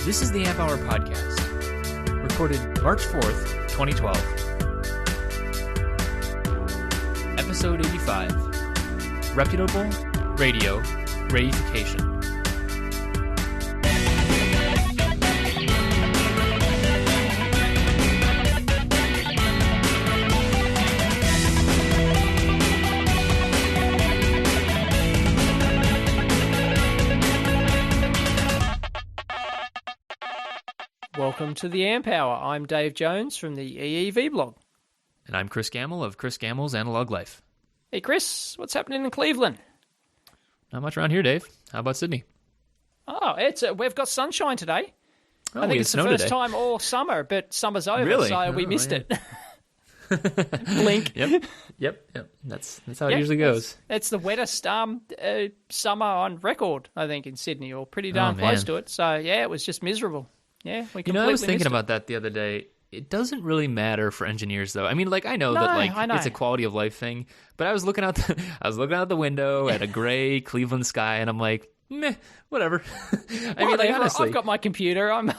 This is the Amp Hour Podcast, recorded March 4th, 2012. Episode 85, Reputable Radio Reification. Welcome to the Amp Hour. I'm Dave Jones from the EEV blog. And I'm Chris Gamble of Chris Gamble's Analog Life. Hey Chris, what's happening in Cleveland? Not much around here, Dave. How about Sydney? Oh, we've got sunshine today. Oh, I think it's the first today. time all summer, but summer's over, Really? so we missed it. Blink. Yep. That's how it usually goes. It's the wettest summer on record, I think, in Sydney, or pretty darn close to it. So, yeah, it was just miserable. Yeah, we completely I was thinking missed about that the other day. It doesn't really matter for engineers, though. I mean, I know it's a quality of life thing, but I was looking out the window at a gray Cleveland sky, and I'm like, meh, whatever. Honestly, I've got my computer. I'm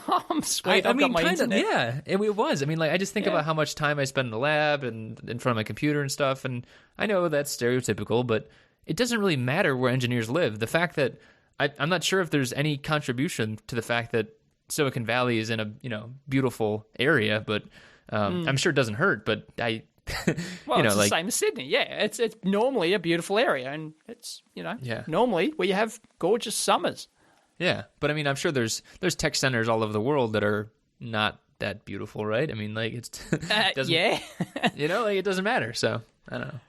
sweet. I've got my internet. Yeah, it was. I mean, I just think about how much time I spend in the lab and in front of my computer and stuff, and I know that's stereotypical, but it doesn't really matter where engineers live. The fact that I'm not sure if there's any contribution to the fact that Silicon Valley is in a beautiful area, but I'm sure it doesn't hurt. But it's the same as Sydney. Yeah, it's normally a beautiful area, and it's normally where you have gorgeous summers. Yeah, but I mean, I'm sure there's tech centers all over the world that are not that beautiful, right? I mean, it's doesn't, it doesn't matter. So I don't know.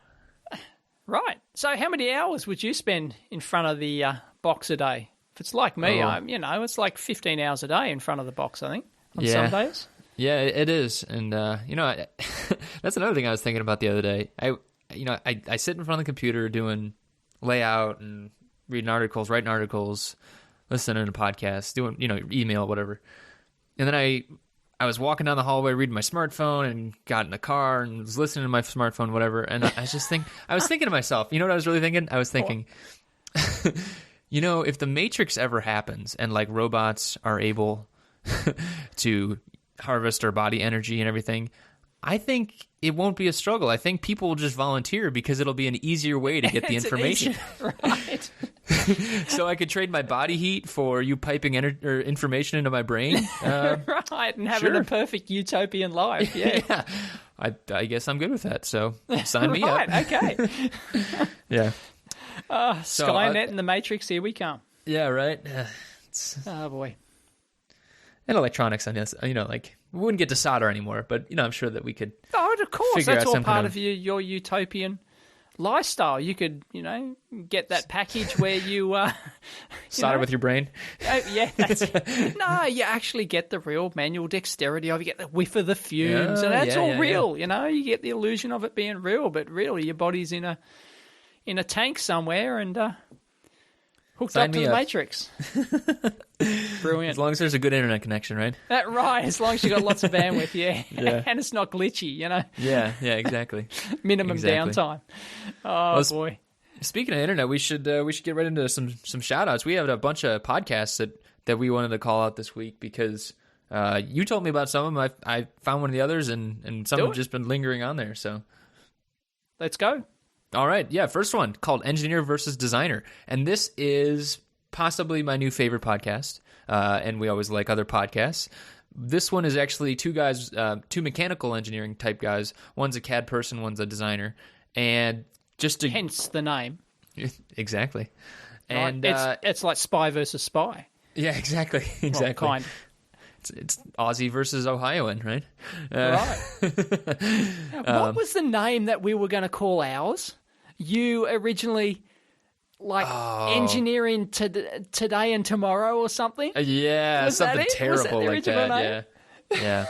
Right. So how many hours would you spend in front of the box a day? If it's like me, it's like 15 hours a day in front of the box, I think, on some days. Yeah, it is. And, that's another thing I was thinking about the other day. I sit in front of the computer doing layout and reading articles, writing articles, listening to podcasts, doing, email, whatever. And then I was walking down the hallway reading my smartphone and got in the car and was listening to my smartphone, whatever. And I was thinking to myself, you know what I was really thinking? I was thinking... if the Matrix ever happens and robots are able to harvest our body energy and everything, I think it won't be a struggle. I think people will just volunteer because it'll be an easier way to get the information. Right. So I could trade my body heat for you piping information into my brain. Right, and having a perfect utopian life. Yeah. I guess I'm good with that. So sign me up. Right, okay. Yeah. Skynet and the Matrix, here we come. Yeah, right. Oh, boy. And electronics, I guess, we wouldn't get to solder anymore, but, I'm sure that we could. Oh, of course. That's all part of your utopian lifestyle. You could, get that package where you... solder with your brain? Yeah. No, you actually get the real manual dexterity of it. You get the whiff of the fumes, and that's all real, You get the illusion of it being real, but really your body's in a tank somewhere and hooked up to the Matrix. Brilliant. As long as there's a good internet connection, right? Right, as long as you got lots of bandwidth, yeah. And it's not glitchy, Yeah, exactly. Minimum downtime. Oh, boy. Speaking of internet, we should get right into some shout-outs. We have a bunch of podcasts that we wanted to call out this week because you told me about some of them. I found one of the others, and some have just been lingering on there. So let's go. All right, yeah, first one called Engineer versus Designer, and this is possibly my new favorite podcast, and we always like other podcasts. This one is actually two guys, two mechanical engineering type guys. One's a CAD person, one's a designer, and hence the name. Exactly. And it's like spy versus spy. Yeah, exactly. Well, kind. It's Aussie versus Ohioan, right? Right. What was the name that we were going to call ours? You originally engineering today and tomorrow or something? Yeah, was something that terrible like that. Name? Yeah.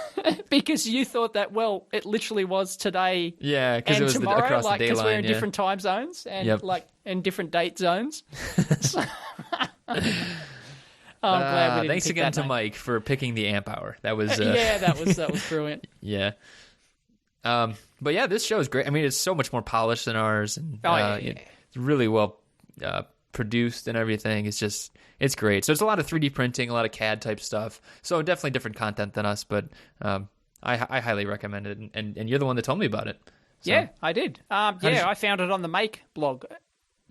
Because you thought that, it literally was today because it was tomorrow, across the day line. Because we're in different time zones and in different date zones. I'm glad we didn't thanks pick again that to name. Mike for picking the amp hour. That was that was brilliant. Yeah. But yeah, this show is great. I mean, it's so much more polished than ours, and it's really well produced and everything. It's great. So it's a lot of 3D printing, a lot of CAD type stuff. So definitely different content than us, but I highly recommend it. And you're the one that told me about it. So. Yeah, I did. I found it on the Make blog.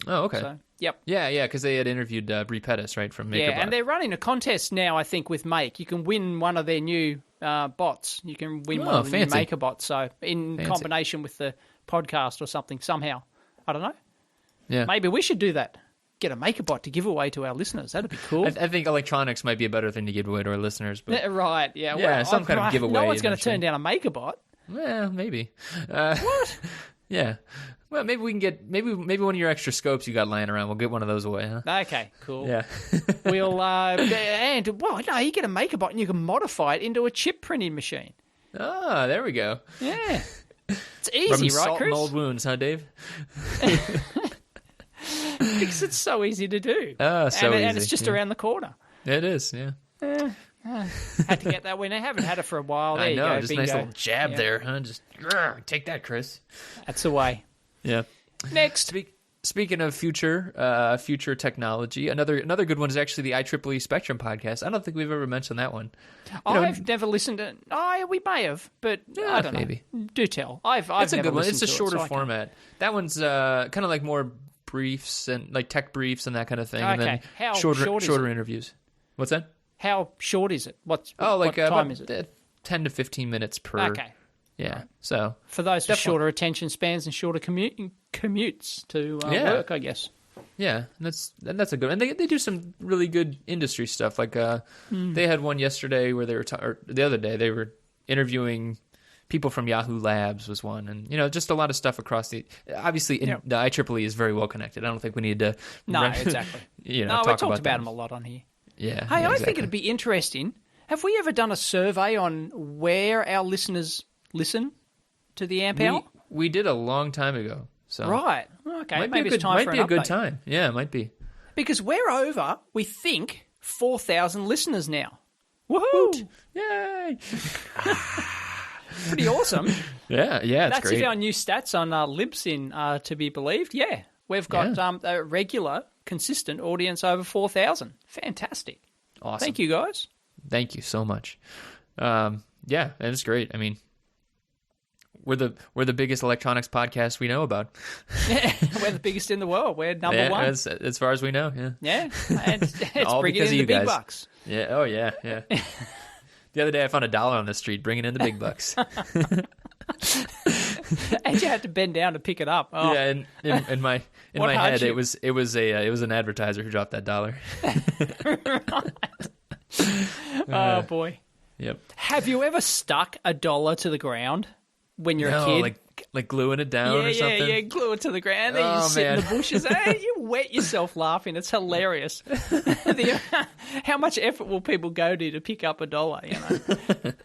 Oh, okay. So, yep. Yeah, because they had interviewed Brie Pettis, right, from MakerBot. Yeah, and they're running a contest now, I think, with Make. You can win one of their new bots. You can win one of the new MakerBots. So in combination with the podcast or something, somehow. I don't know. Yeah. Maybe we should do that. Get a MakerBot to give away to our listeners. That'd be cool. I think electronics might be a better thing to give away to our listeners. But... Right, yeah. Yeah, some kind of giveaway. No one's going to turn down a MakerBot. Well, maybe. What? Yeah. Well, maybe we can get maybe one of your extra scopes you got lying around. We'll get one of those away, huh? Okay, cool. Yeah. We'll you get a MakerBot and you can modify it into a chip printing machine. Ah, there we go. Yeah. It's easy, Rubbing right, salt Chris? in old wounds, huh, Dave? Because it's so easy to do. Oh, so easy. And it's just around the corner. It is, yeah. Had to get that win. I haven't had it for a while. There I know, you go. just bingo. a nice little jab there, huh? Just take that, Chris. That's the way. Yeah. Next. Speaking of future technology, another good one is actually the IEEE Spectrum podcast. I don't think we've ever mentioned that one. I've never listened to. Oh, we may have, but I don't know. Maybe. Do tell. I've It's a never good one. It's a listened to shorter it, so format. That one's kind of like more briefs and like tech briefs and that kind of thing. And then How shorter interviews. What's that? How short is it? What like time is it? 10 to 15 minutes per. Okay. Yeah. So for those with shorter attention spans and shorter commutes to work, I guess. Yeah, and that's a good. And they do some really good industry stuff. Like they had one yesterday where they were or the other day they were interviewing people from Yahoo Labs was one, and just a lot of stuff across the. Obviously, the IEEE is very well connected. I don't think we need to. No, exactly. Talk we talked about them a lot on here. Yeah. Hey, yeah, I think it'd be interesting. Have we ever done a survey on where our listeners listen to the Amp Hour? We did a long time ago. So right. Okay. Maybe it's time might for be an a good update. time. Yeah, it might be. Because we're over, we think, 4,000 listeners now. Woohoo! Yay! Pretty awesome. Yeah, That's great. if our new stats on Libsyn are to be believed. Yeah, we've got a regular, consistent audience over 4,000. Fantastic. Awesome. Thank you, guys. Thank you so much. And it's great. I mean, we're the biggest electronics podcast we know about. Yeah, we're the biggest in the world. We're number one. As far as we know, yeah. Yeah, and it's All bringing because in of the you big guys. bucks. Yeah, oh yeah. The other day I found $1 on the street, bringing in the big bucks. And you had to bend down to pick it up. Oh. Yeah, in my What head hardship? it was an advertiser who dropped that $1. Oh, boy. Yep. Have you ever stuck $1 to the ground when you're a kid? like gluing it down or something. Yeah, glue it to the ground. Then you sit in the bushes. Hey, you wet yourself laughing. It's hilarious. How much effort will people go to pick up $1?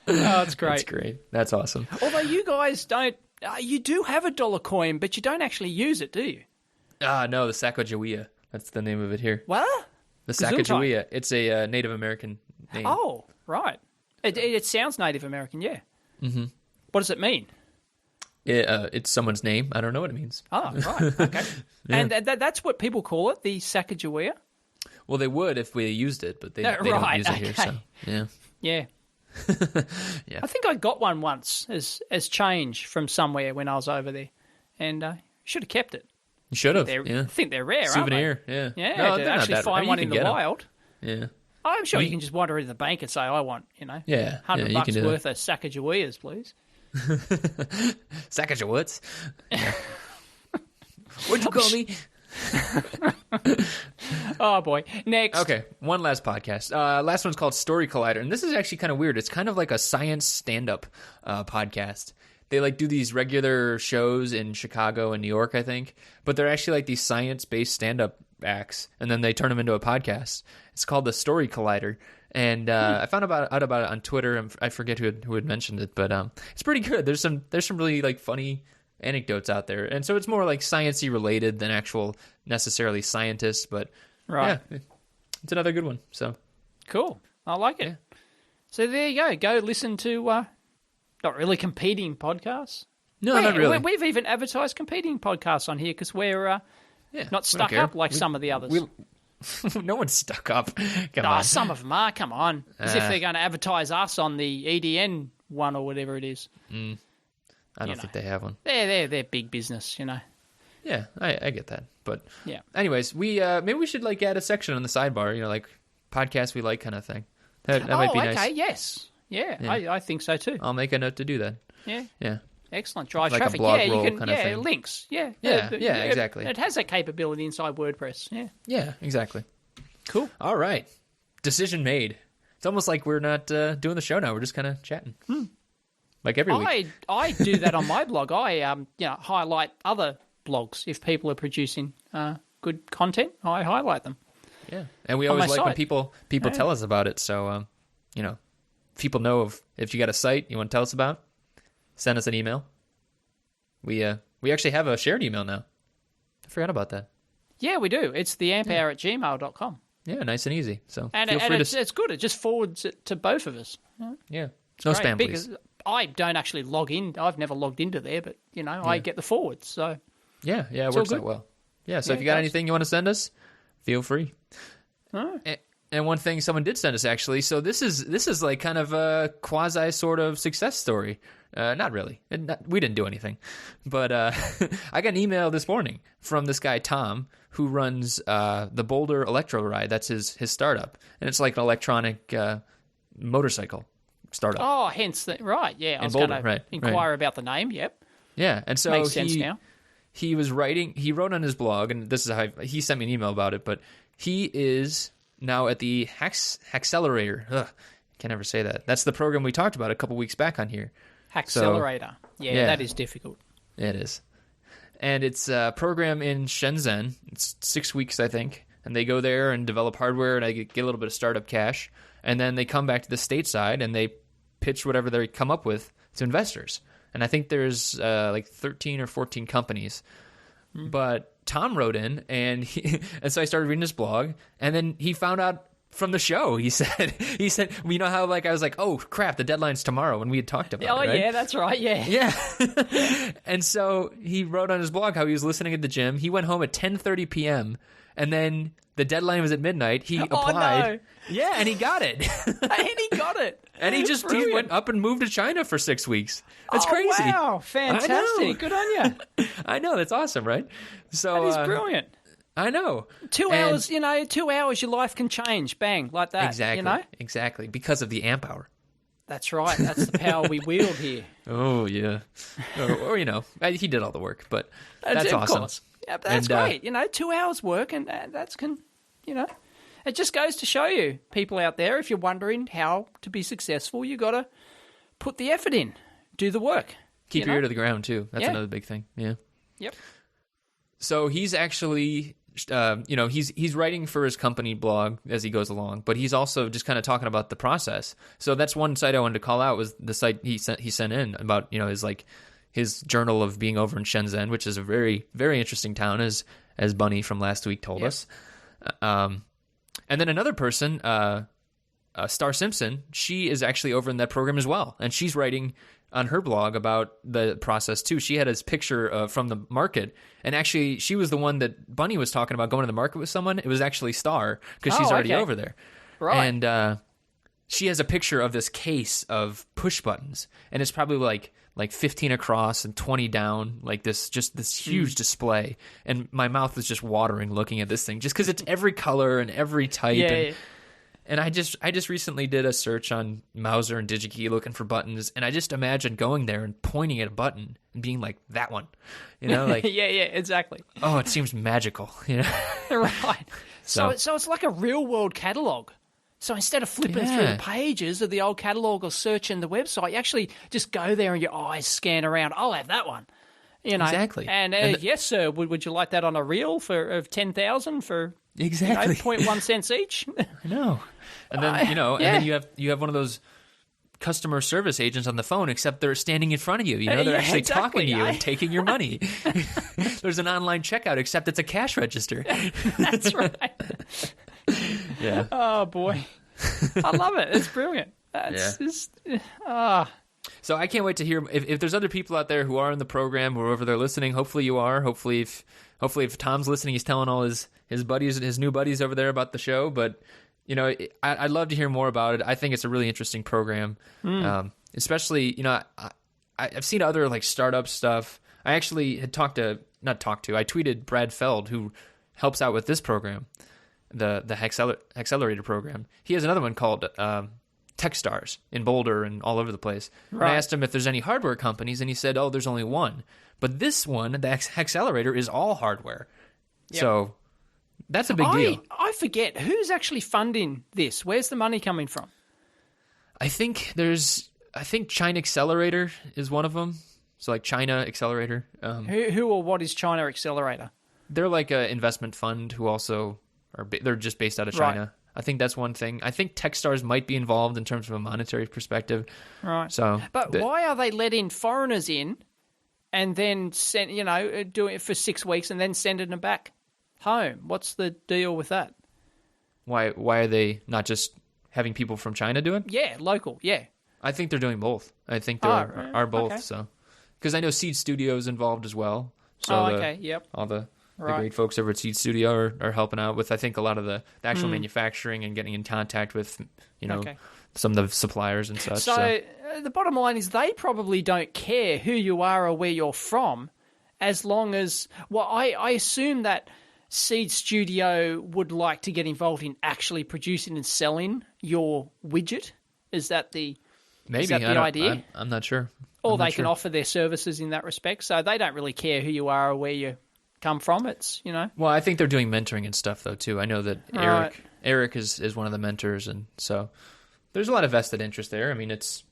Oh, it's great. That's great. That's awesome. Although you guys don't, you do have $1 coin, but you don't actually use it, do you? No, the Sacagawea. That's the name of it here. What? The Sacagawea. It's a Native American name. Oh, right. It sounds Native American, yeah. Mm-hmm. What does it mean? It's someone's name. I don't know what it means. Oh, right. Okay. Yeah. And that's what people call it, the Sacagawea? Well, they would if we used it, but they don't use it here. So yeah. Yeah. Yeah. I think I got one once as change from somewhere when I was over there, and should have kept it. You should have. I think they're rare, souvenir. Aren't they? Yeah. Yeah. No, To they're not actually that- find you one can in the get 'em. wild. Yeah. I'm sure you can just wander into the bank and say, "I want, $100 you can do worth of Sacagaweas, please." Sacagaweas. Yeah. What'd you call me? Oh boy. Next. Okay, one last podcast. Last one's called Story Collider, and this is actually kind of weird. It's kind of like a science stand-up podcast. They do these regular shows in Chicago and New York, I think, but they're actually like these science-based stand-up acts, and then they turn them into a podcast. It's called the Story Collider, and I found out about it on Twitter. And I forget who had mentioned it, but it's pretty good. There's some really funny anecdotes out there, and so it's more like sciencey related than actual necessarily scientists, but right. Yeah, it's another good one. So Cool. I like it. Yeah. So there you go. Go listen to not really competing podcasts. no, not really. We've even advertised competing podcasts on here because we're Yeah, Not stuck up like some of the others. No one's stuck up. Come on. Some of them are. Come on. As if they're going to advertise us on the EDN one or whatever it is. I don't think they have one. They're big business, Yeah, I get that. But yeah. Anyways, we maybe we should add a section on the sidebar, like podcasts we like kind of thing. That might be nice. Okay, yes. Yeah. I think so too. I'll make a note to do that. Yeah. Yeah. Excellent. Drive like traffic. A blog you roll can. Kind of thing. Links. Yeah. Yeah. Exactly. It has that capability inside WordPress. Yeah. Yeah. Exactly. Cool. All right. Decision made. It's almost like we're not doing the show now. We're just kind of chatting, like every week. I do that on my blog. I highlight other blogs if people are producing good content. I highlight them. Yeah, and we always like site. when people tell us about it. So people know if you got a site you want to tell us about, send us an email. We actually have a shared email now. I forgot about that. Yeah, we do. It's theamphour@gmail.com. Yeah, nice and easy. So feel free it's good. It just forwards it to both of us. Yeah, no spam, please. I don't actually log in. I've never logged into there, but I get the forwards. So yeah, it works out well. Yeah, so if you got anything you want to send us, feel free. Oh. And one thing someone did send us actually. So this is like kind of a quasi sort of success story. Not really. We didn't do anything, but I got an email this morning from this guy Tom who runs the Boulder Electro Ride. That's his startup, and it's like an electronic motorcycle startup. Oh, hence right. Yeah, I was going to inquire about the name. Yep. Yeah, and so makes sense now. He was writing. He wrote on his blog, and this is how he sent me an email about it. But he is now at the Haxcelerator. Can never say that. That's the program we talked about a couple weeks back on here. Haxcelerator. Yeah, that is difficult. It is. And it's a program in Shenzhen. It's 6 weeks, I think. And they go there and develop hardware, and I get a little bit of startup cash. And then they come back to the stateside, and they pitch whatever they come up with to investors. And I think there's like 13 or 14 companies. But Tom wrote in, and so I started reading his blog, and then he found out from the show. He said, you know how I was like, oh crap, the deadline's tomorrow when we had talked about it, right? Yeah, that's right. Yeah. And so he wrote on his blog how he was listening at the gym. He went home at 10:30 p.m. and then the deadline was at midnight. He applied. No. Yeah, and he got it. And he went up and moved to China for 6 weeks. That's crazy. Wow, fantastic. Good on you. I know, that's awesome, right? So that is brilliant. I know. 2 hours, 2 hours, your life can change. Bang, like that. Exactly. Exactly. Because of the amp hour. That's right. That's the power we wield here. Oh, yeah. Or he did all the work, but that's awesome. Course. Yeah, that's great. 2 hours work, and it just goes to show you, people out there, if you're wondering how to be successful, you got to put the effort in, do the work. Keep your ear to the ground, too. That's another big thing. Yeah. Yep. So he's actually, he's writing for his company blog as he goes along, but he's also just kind of talking about the process. So that's one site I wanted to call out, was the site he sent in about, his journal of being over in Shenzhen, which is a very, very interesting town, as Bunny from last week told us. And then another person, Star Simpson, she is actually over in that program as well, and she's writing on her blog about the process too. She had his picture from the market, and actually she was the one that Bunny was talking about going to the market with someone. It was actually Star, because she's already over there. Right. And she has a picture of this case of push buttons, and it's probably like 15 across and 20 down, like this huge display. And my mouth was just watering looking at this thing, just because it's every color and every type. And I just recently did a search on Mauser and DigiKey looking for buttons, and I just imagine going there and pointing at a button and being like, that one, like yeah, exactly. Oh, it seems magical, Right. So it's like a real world catalog. So instead of flipping through the pages of the old catalog or searching the website, you actually just go there and your eyes scan around. I'll have that one. Exactly. And yes, sir. Would you like that on a reel of 10,000 for exactly 0.1 cents each? I know. And then and then you have one of those customer service agents on the phone, except they're standing in front of you. They're actually talking to you and taking your money. There's an online checkout, except it's a cash register. That's right. Yeah. Oh boy, I love it. It's brilliant. So I can't wait to hear if there's other people out there who are in the program or over there listening. Hopefully you are. Hopefully if Tom's listening, he's telling all his buddies, his new buddies over there about the show. But I'd love to hear more about it. I think it's a really interesting program, especially I've seen other like startup stuff. I actually had I tweeted Brad Feld, who helps out with this program, the Accelerator program. He has another one called Techstars in Boulder and all over the place. Right. And I asked him if there's any hardware companies, and he said, oh, there's only one. But this one, the Accelerator, is all hardware. Yep. So that's a big deal. I forget, who's actually funding this? Where's the money coming from? I think China Accelerator is one of them. So like China Accelerator. Who or what is China Accelerator? They're like an investment fund who also they're just based out of China. Right. I think that's one thing. I think Techstars might be involved in terms of a monetary perspective. Right. So, why are they letting foreigners in and then doing it for 6 weeks and then sending them back home? What's the deal with that? Why are they not just having people from China do it? Yeah, local. Yeah. I think they're doing both. I think they are both. Okay. So, because I know Seed Studio is involved as well. So okay. Yep. All the great folks over at Seed Studio are helping out with, I think, a lot of the actual manufacturing and getting in contact with, some of the suppliers and such. So the bottom line is they probably don't care who you are or where you're from, as long as, I assume that Seed Studio would like to get involved in actually producing and selling your widget. Is that the idea? I'm not sure. Or they can offer their services in that respect. So they don't really care who you are or where you come from. It's, Well, I think they're doing mentoring and stuff, though, too. I know that Eric is one of the mentors, and so there's a lot of vested interest there. I mean, it's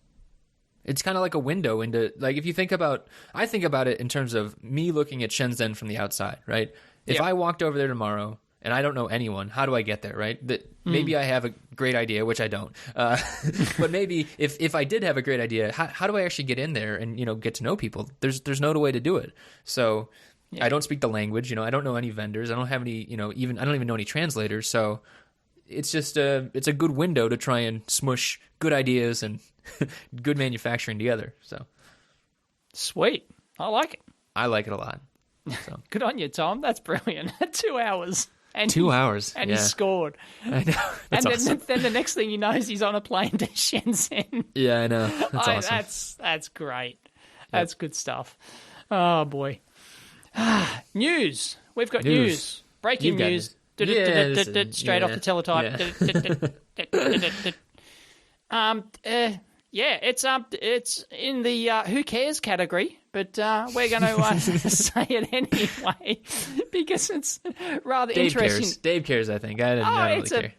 kind of like a window into, like, if you think about, I think about it in terms of me looking at Shenzhen from the outside, right? If I walked over there tomorrow and I don't know anyone, how do I get there, right? Maybe I have a great idea, which I don't. But maybe if I did have a great idea, how do I actually get in there and, get to know people? There's no way to do it. So I don't speak the language, I don't know any vendors. I don't have any, I don't even know any translators. So it's just it's a good window to try and smush good ideas and good manufacturing together. So sweet. I like it. I like it a lot. So. Good on you, Tom. That's brilliant. 2 hours. And 2 hours. And he scored. I know. That's awesome. Then the next thing he knows, he's on a plane to Shenzhen. Yeah, I know. That's awesome. That's great. That's good stuff. Oh, boy. News. We've got news. Breaking news. Straight off the teletype. It's in the who cares category, but we're going to say it anyway because it's rather interesting. Dave cares, I think. I don't really care.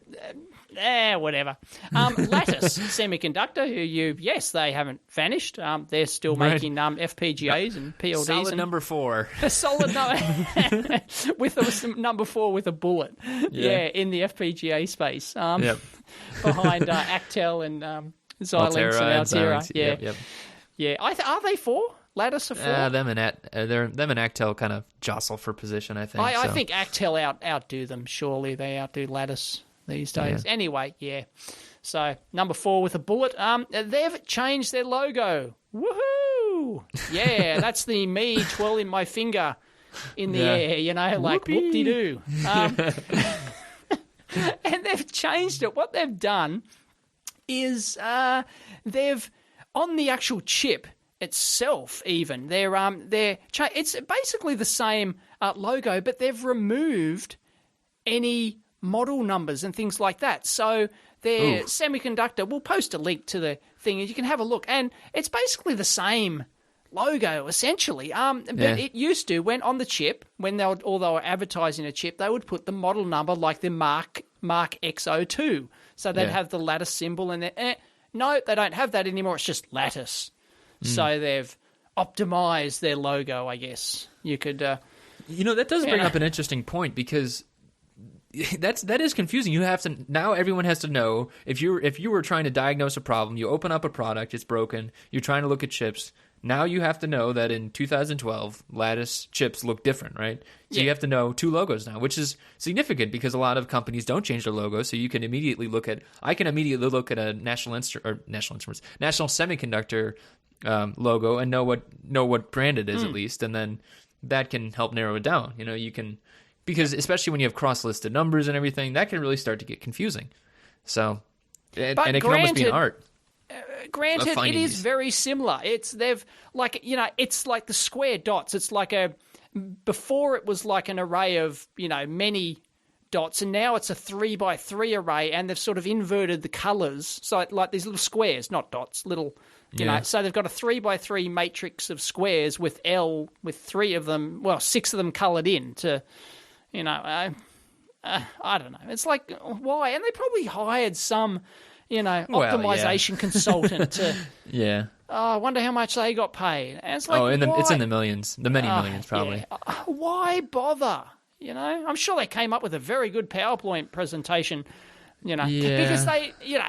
Whatever. Lattice Semiconductor, they haven't vanished. They're still making FPGAs and PLDs. Solid number 4. A solid number with number 4 with a bullet. Yeah, in the FPGA space. Behind Actel and Xilinx and Altera. Yeah. Are they 4? Lattice are 4? Them and Actel kind of jostle for position, I think. I think Actel outdo them. Surely they outdo Lattice these days. Yeah. Anyway, So number 4 with a bullet. They've changed their logo. Woohoo! Yeah, that's the me twirling my finger in the air. Like whoop-de-doo. And they've changed it. What they've done is they've on the actual chip itself. Even it's basically the same logo, but they've removed any model numbers and things like that. So their semiconductor. We'll post a link to the thing, and you can have a look. And it's basically the same logo essentially. But it used to when on the chip when they were advertising a chip, they would put the model number like the Mark X02. So they'd have the Lattice symbol, and no, they don't have that anymore. It's just Lattice. So they've optimized their logo, I guess. You could... that does bring up an interesting point, because that is confusing. Now everyone has to know, if you were trying to diagnose a problem, you open up a product, it's broken, you're trying to look at chips. Now you have to know that in 2012, Lattice chips look different, right? So you have to know 2 logos now, which is significant because a lot of companies don't change their logo. So you can immediately look at a National Semiconductor logo and know what brand it is at least, and then that can help narrow it down. You can, because especially when you have cross-listed numbers and everything, that can really start to get confusing. So, and it can almost be an art. Granted, it is very similar. It's like the square dots. It's like before it was like an array of many dots, and now it's a 3x3 array, and they've sort of inverted the colors. So like these little squares, not dots, little. So they've got a 3x3 matrix of squares with 3 of them, 6 of them colored in to, I don't know. It's like, why? And they probably hired some, optimization consultant to. Yeah. Oh, I wonder how much they got paid. And it's like, it's in the millions, the many millions probably. Yeah. Why bother? I'm sure they came up with a very good PowerPoint presentation. Because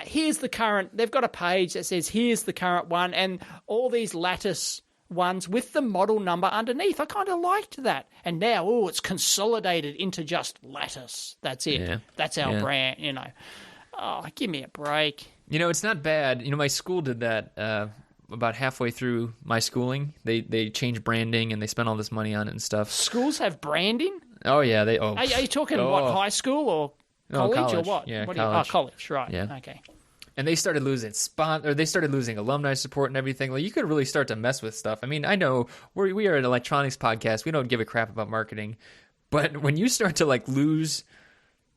here's the current. They've got a page that says here's the current one, and all these lattice ones with the model number underneath. I kind of liked that. And now, it's consolidated into just lattice. That's it. Yeah. That's our brand. Oh, give me a break. It's not bad. My school did that about halfway through my schooling. They changed branding and they spent all this money on it and stuff. Schools have branding? Oh yeah, Are you talking high school or? College or what? Yeah, college. College, right. Yeah. Okay. And they started losing they started losing alumni support and everything. Like, you could really start to mess with stuff. I mean, I know we are an electronics podcast. We don't give a crap about marketing. But when you start to lose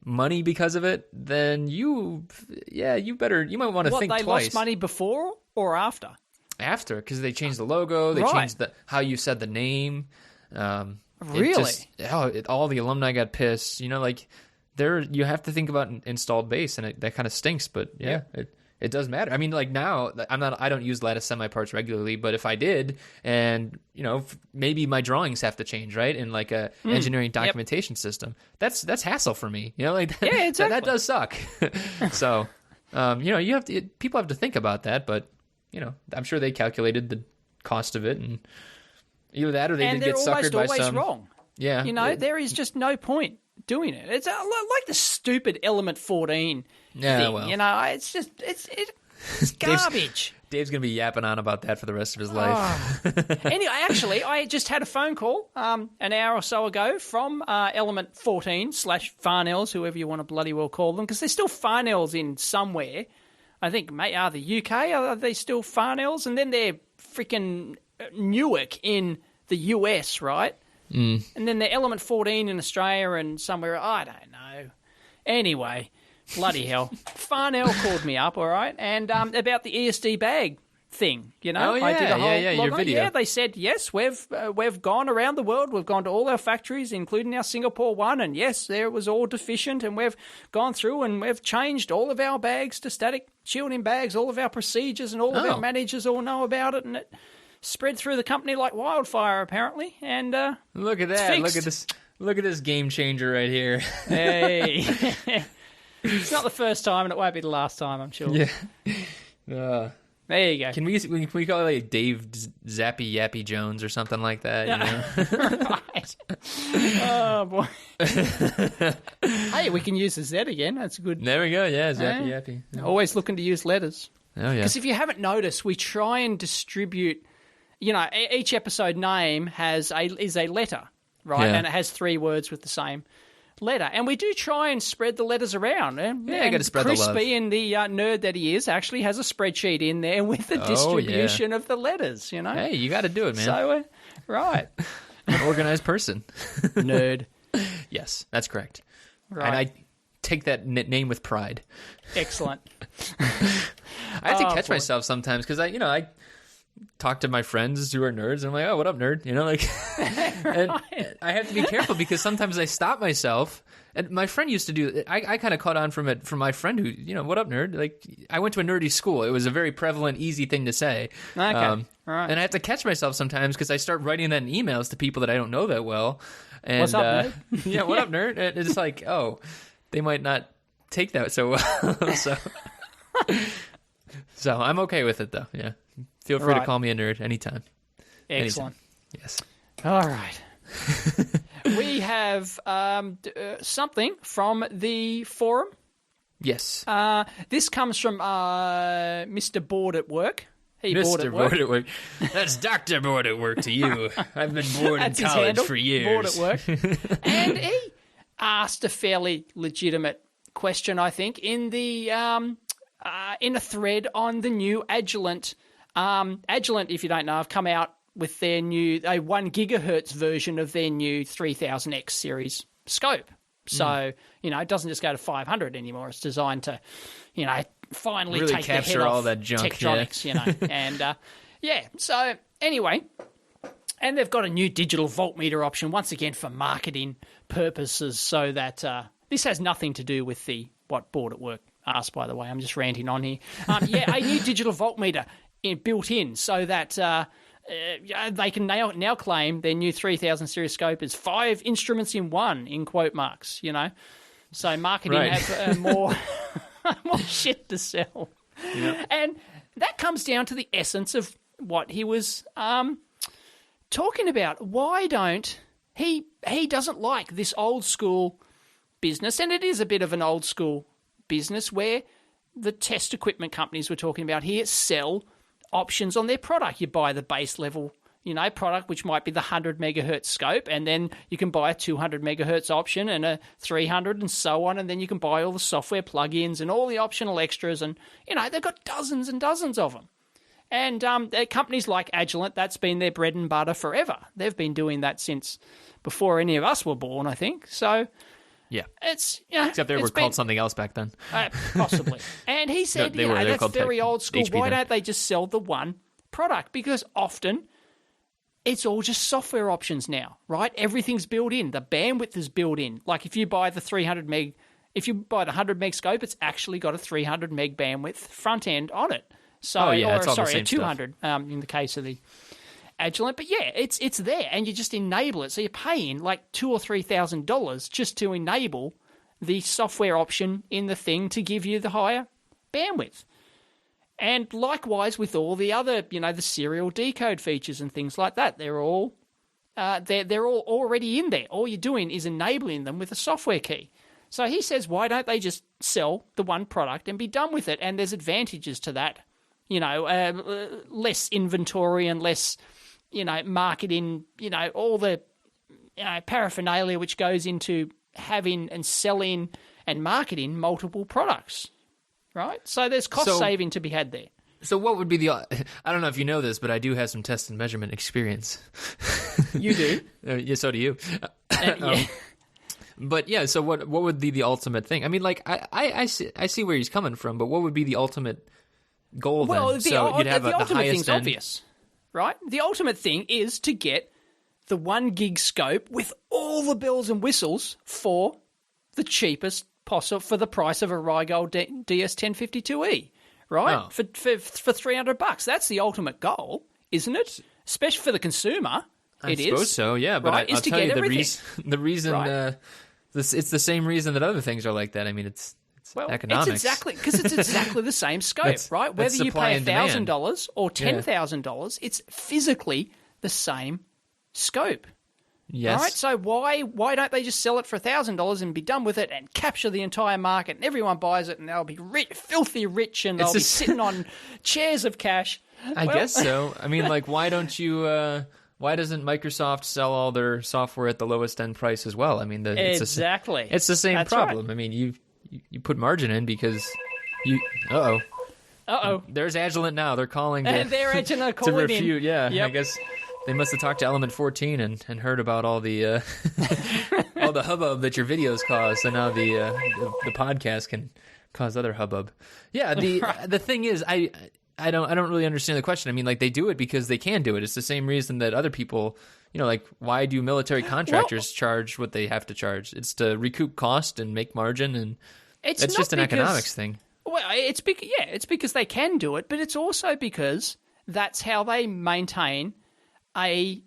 money because of it, then you might want to think twice. They lost money before or after? After, because they changed the logo, they changed how you said the name. Really? All the alumni got pissed. You have to think about installed base, and that kind of stinks. But it does matter. I mean, now I don't use lattice semi parts regularly, but if I did, and maybe my drawings have to change, right? In a engineering documentation system, that's hassle for me. Exactly. that does suck. So, people have to think about that, but I'm sure they calculated the cost of it, and either that or they did get suckered by some. And they're almost always wrong. Yeah, there is just no point doing it. It's like the stupid Element 14 thing. Well. It's just it's garbage. Dave's going to be yapping on about that for the rest of his life. Anyway, actually, I just had a phone call an hour or so ago from Element 14 / Farnells, whoever you want to bloody well call them, because they're still Farnells in somewhere. I think, are the UK, are they still Farnells? And then they're freaking Newark in the US, right? And then the Element 14 in Australia and somewhere, I don't know. Anyway, bloody hell. Farnell called me up, all right, and about the ESD bag thing, Oh, yeah, I did a whole your video. Yeah, they said, yes, we've gone around the world. We've gone to all our factories, including our Singapore one, and yes, there was all deficient, and we've gone through and we've changed all of our bags to static shielding bags, all of our procedures, and all of our managers all know about it, and it spread through the company like wildfire, apparently. And look at that! Look at this game changer right here. Hey, it's not the first time, and it won't be the last time, I'm sure. Yeah. There you go. Can we call it Dave Zappy Yappy Jones or something like that? Right. Oh boy. Hey, we can use the Z again. That's good. There we go. Yeah, Zappy Yappy. Yeah. Always looking to use letters. Oh yeah. Because if you haven't noticed, we try and distribute. Each episode name is a letter, right? Yeah. And it has 3 words with the same letter. And we do try and spread the letters around. You got to spread the love. Chris, being the nerd that he is, actually has a spreadsheet in there with the distribution of the letters, Hey, you got to do it, man. So, right. An organized person. Nerd. Yes, that's correct. Right. And I take that name with pride. Excellent. I have to catch myself sometimes because I talk to my friends who are nerds, and I'm like, oh, what up, nerd? And I have to be careful because sometimes I stop myself. And my friend used to do it. I kind of caught on from it from my friend who, what up, nerd? Like, I went to a nerdy school. It was a very prevalent, easy thing to say. Okay. All right. And I have to catch myself sometimes because I start writing that in emails to people that I don't know that well. And, what's up, nerd? Yeah, what up, nerd? And it's like, oh, they might not take that so well. So I'm okay with it, though. Yeah. Feel free to call me a nerd anytime. Excellent. Anytime. Yes. All right. We have something from the forum. Yes. This comes from Mr. Bored at Work. He bored Mr. at work. Bored at work. That's Dr. Bored at work to you. I've been bored in That's his college handle, for years. Bored at work. And he asked a fairly legitimate question, I think, in a thread on the new Agilent. Agilent, if you don't know, have come out with their new 1 gigahertz version of their new 3000X series scope. So, it doesn't just go to 500 anymore. It's designed to, finally really take capture the head all off that junk, Tektronix, And, so anyway, and they've got a new digital voltmeter option, once again for marketing purposes, so that this has nothing to do with what Bored at Work asked, by the way. I'm just ranting on here. A new digital voltmeter built in so that they can now claim their new 3000 series scope is 5 instruments in one, in quote marks, So marketing have more shit to sell. Yep. And that comes down to the essence of what he was talking about. Why don't he doesn't like this old school business, and it is a bit of an old school business where the test equipment companies we're talking about here sell options on their product. You buy the base level, product, which might be the 100 megahertz scope, and then you can buy a 200 megahertz option and a 300 and so on, and then you can buy all the software plugins and all the optional extras, and, they've got dozens and dozens of them. And companies like Agilent, that's been their bread and butter forever. They've been doing that since before any of us were born, I think. So yeah, it's except they were called something else back then. Possibly. And he said, they were that's very old school. HP Why then. don't they just sell the one product? Because often it's all just software options now, right? Everything's built in. The bandwidth is built in. Like if you buy the 300 meg, if you buy the 100 meg scope, it's actually got a 300 meg bandwidth front end on it. So, it's all the a same 200 in the case of the Agilent. But yeah, it's there, and you just enable it. So you're paying like $2,000 or $3,000 just to enable the software option in the thing to give you the higher bandwidth. And likewise with all the other, the serial decode features and things like that, they're all already in there. All you're doing is enabling them with a software key. So he says, why don't they just sell the one product and be done with it? And there's advantages to that. Less inventory and less, marketing, all the, paraphernalia which goes into having and selling and marketing multiple products, right? So there's cost saving to be had there. So what would be the... I don't know if you know this, but I do have some test and measurement experience. You do? Yeah, so do you. Yeah. But yeah, so what would be the ultimate thing? I mean, like, I see where he's coming from, but what would be the ultimate goal then? Well, So you'd have the the ultimate highest thing's end. obvious, right? The ultimate thing is to get the 1 gig scope with all the bells and whistles for the cheapest possible, for the price of a Rygold DS1052E, right? Oh. For $300. That's the ultimate goal, isn't it? Especially for the consumer. I suppose so, yeah. But right? I'll tell you everything. the reason Right. it's the same reason that other things are like that. I mean, it's economics. It's exactly the same scope, right? that's Whether you supply pay and demand. $1,000 or $10,000, it's physically the same scope. Yes. All right, so why don't they just sell it for $1,000 and be done with it and capture the entire market and everyone buys it and they'll be filthy rich and they'll be sitting on chairs of cash? I guess so. I mean, like, why don't you... why doesn't Microsoft sell all their software at the lowest end price as well? I mean, exactly. It's the same That's problem. right. I mean, you put margin in because you... Uh-oh. There's Agilent now. They're calling They're Agilent to calling refute. in. Yeah, Yep. I guess they must have talked to Element 14 and heard about all the all the hubbub that your videos cause, so now the podcast can cause other hubbub. Yeah, the thing is, I don't really understand the question. I mean, like, they do it because they can do it. It's the same reason that other people, like, why do military contractors charge what they have to charge? It's to recoup cost and make margin, and it's just an economics thing. Well, it's because they can do it, but it's also because that's how they maintain a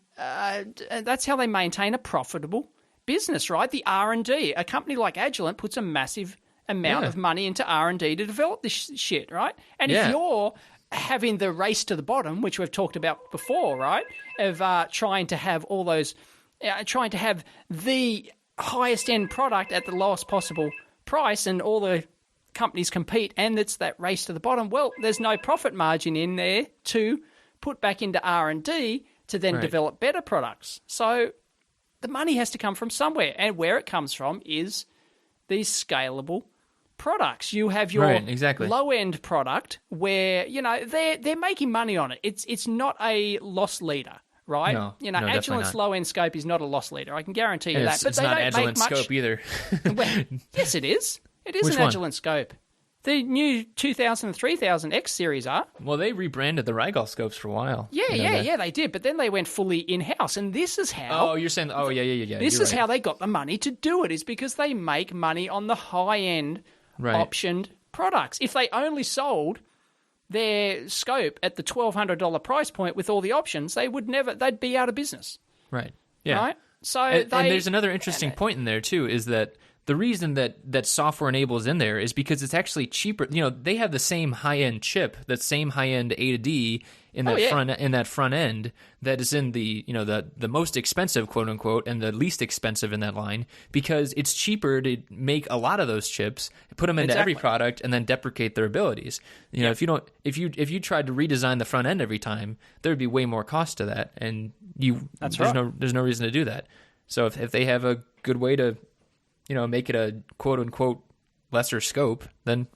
profitable business, right? The R&D. A company like Agilent puts a massive amount of money into R&D to develop this shit, right? And if you're having the race to the bottom, which we've talked about before, right, of trying to have all those, trying to have the highest end product at the lowest possible price, and all the companies compete and it's that race to the bottom, well, there's no profit margin in there to put back into R&D to then develop better products. So the money has to come from somewhere, and where it comes from is these scalable products. You have your low-end product where, they're making money on it. It's not a loss leader, right? No, Agilent's low-end scope is not a loss leader. I can guarantee you that. But they don't make much. Scope either. Well, yes, it is. It is an Agilent scope. The new 2000 and 3000 X series are. Well, they rebranded the Rigol scopes for a while. Yeah, they did. But then they went fully in-house, and this is how... Oh, you're saying... Oh, yeah. This is how they got the money to do it, is because they make money on the high-end optioned products. If they only sold their scope at the $1,200 price point with all the options, they'd be out of business. Right. Yeah. Right? So and there's another interesting point in there, too, is that the reason that software enables in there is because it's actually cheaper. They have the same high-end chip, that same high-end A to D in that front end that is in the the most expensive, quote unquote, and the least expensive in that line, because it's cheaper to make a lot of those chips, put them into every product, and then deprecate their abilities. If you tried to redesign the front end every time, there would be way more cost to that, and there's no reason to do that. So if they have a good way to make it a quote-unquote lesser scope, then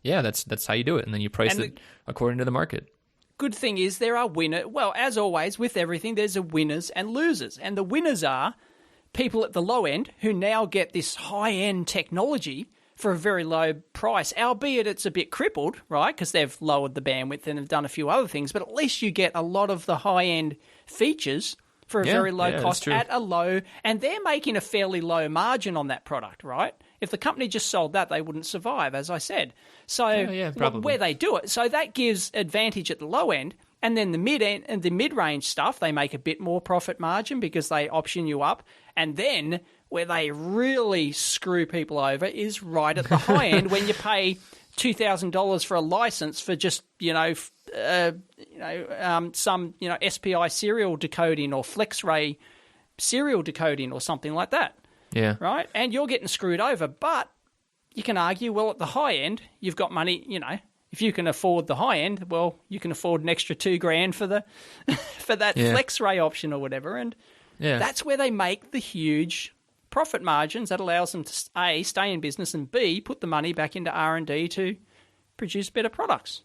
that's how you do it. And then you price it according to the market. Good thing is there are winners. Well, as always, with everything, there's a winners and losers. And the winners are people at the low end who now get this high-end technology for a very low price, albeit it's a bit crippled, right, because they've lowered the bandwidth and have done a few other things. But at least you get a lot of the high-end features for a very low cost at a low, and they're making a fairly low margin on that product, right? If the company just sold that, they wouldn't survive, as I said. So where they do it, so that gives advantage at the low end, and then the mid end and the mid range stuff, they make a bit more profit margin because they option you up, and then where they really screw people over is right at the high end when you pay $2,000 for a license for just some SPI serial decoding or FlexRay serial decoding or something like that. Yeah. Right? And you're getting screwed over, but you can argue, well, at the high end, you've got money, if you can afford the high end, well, you can afford an extra $2,000 for the for that FlexRay option or whatever, and that's where they make the huge profit margins that allows them to A, stay in business, and B, put the money back into R&D to produce better products.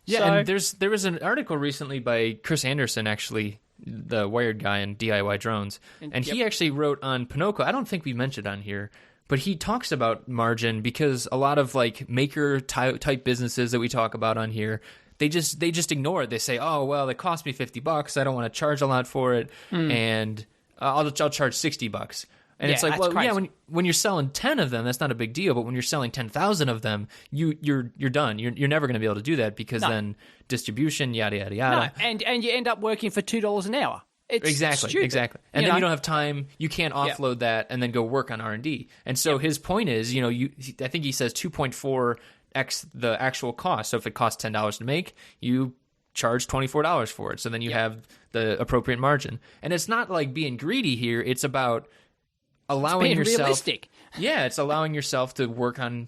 Yeah, and there was an article recently by Chris Anderson, actually, the Wired guy in DIY drones, and he actually wrote on Pinocchio. I don't think we mentioned on here, but he talks about margin because a lot of maker type businesses that we talk about on here, they just ignore it. They say, oh well, it cost me $50. I don't want to charge a lot for it, and I'll charge $60. And it's like, well, crazy. When you're selling 10 of them, that's not a big deal. But when you're selling 10,000 of them, you're done. You're never going to be able to do that because then distribution, yada yada yada. No, and you end up working for $2 an hour. It's exactly. And then you don't have time. You can't offload that and then go work on R&D. And so his point is, I think he says 2.4x the actual cost. So if it costs $10 to make, you charge $24 for it. So then you have the appropriate margin. And it's not like being greedy here. It's about allowing yourself realistic. Yeah, it's allowing yourself to work on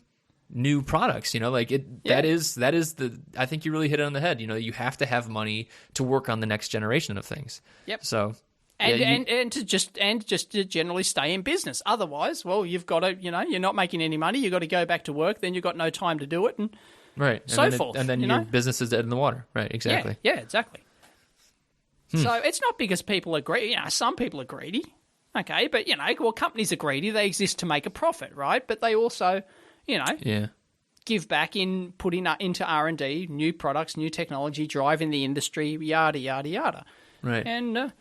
new products, that is the, I think you really hit it on the head. You have to have money to work on the next generation of things. Yep. So and to just to generally stay in business. Otherwise, well, you've got to, you're not making any money, you've got to go back to work, then you've got no time to do it, and forth. And then your business is dead in the water. Right, exactly. Yeah, exactly. So it's not because people are greedy. Some people are greedy. Okay, but, companies are greedy. They exist to make a profit, right? But they also, give back in putting into R&D, new products, new technology, driving the industry, yada, yada, yada. Right. And,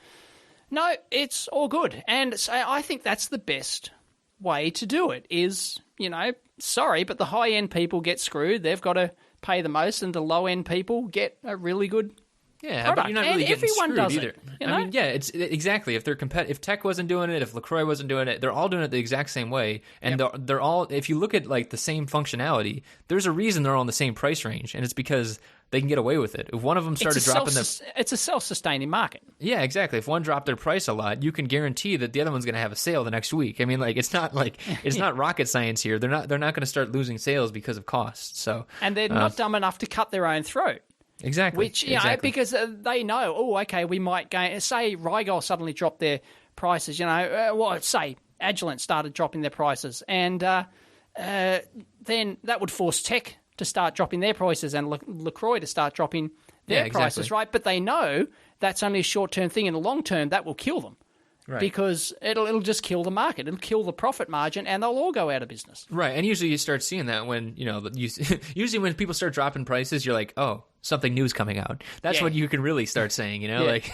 no, it's all good. And so I think that's the best way to do it is, sorry, but the high-end people get screwed. They've got to pay the most, and the low-end people get a really good product. But you're not really getting screwed either. I mean, it's exactly. If they're if Tech wasn't doing it, if LaCroix wasn't doing it, they're all doing it the exact same way, and they're all. If you look at the same functionality, there's a reason they're all in the same price range, and it's because they can get away with it. If one of them started dropping it's a self-sustaining market. Yeah, exactly. If one dropped their price a lot, you can guarantee that the other one's going to have a sale the next week. I mean, like it's not rocket science here. They're not going to start losing sales because of costs. So and they're not dumb enough to cut their own throat. Exactly. Which because they know, oh, okay, we might gain. Say Rigol suddenly dropped their prices. Say Agilent started dropping their prices, and then that would force Tech to start dropping their prices and LaCroix to start dropping their prices, right? But they know that's only a short-term thing. In the long term, that will kill them. Right. Because it'll just kill the market. It'll kill the profit margin, and they'll all go out of business. Right, and usually you start seeing that when usually when people start dropping prices, you're like, oh, something new's coming out. That's when you can really start saying, like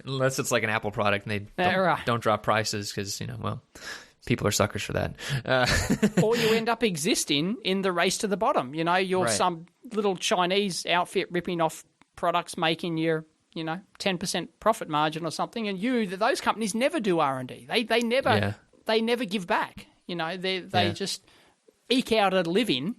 unless it's like an Apple product and they don't drop prices because people are suckers for that. Or you end up existing in the race to the bottom. You're some little Chinese outfit ripping off products, making your 10% profit margin or something, and those companies never do R&D. They never give back. They just eke out a living,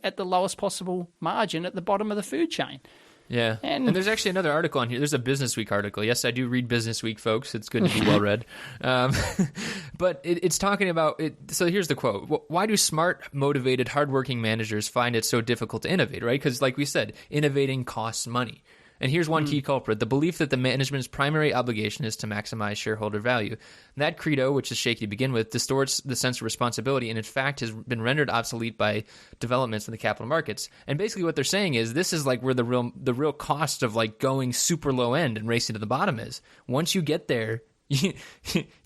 at the lowest possible margin at the bottom of the food chain. Yeah, and there's actually another article on here. There's a Business Week article. Yes, I do read Business Week, folks. It's good to be well read. But it's talking about it. So here's the quote. Why do smart, motivated, hardworking managers find it so difficult to innovate, right? Because like we said, innovating costs money. And here's one key culprit: the belief that the management's primary obligation is to maximize shareholder value. And that credo, which is shaky to begin with, distorts the sense of responsibility and, in fact, has been rendered obsolete by developments in the capital markets. And basically what they're saying is this is like where the real cost of like going super low end and racing to the bottom is. Once you get there, you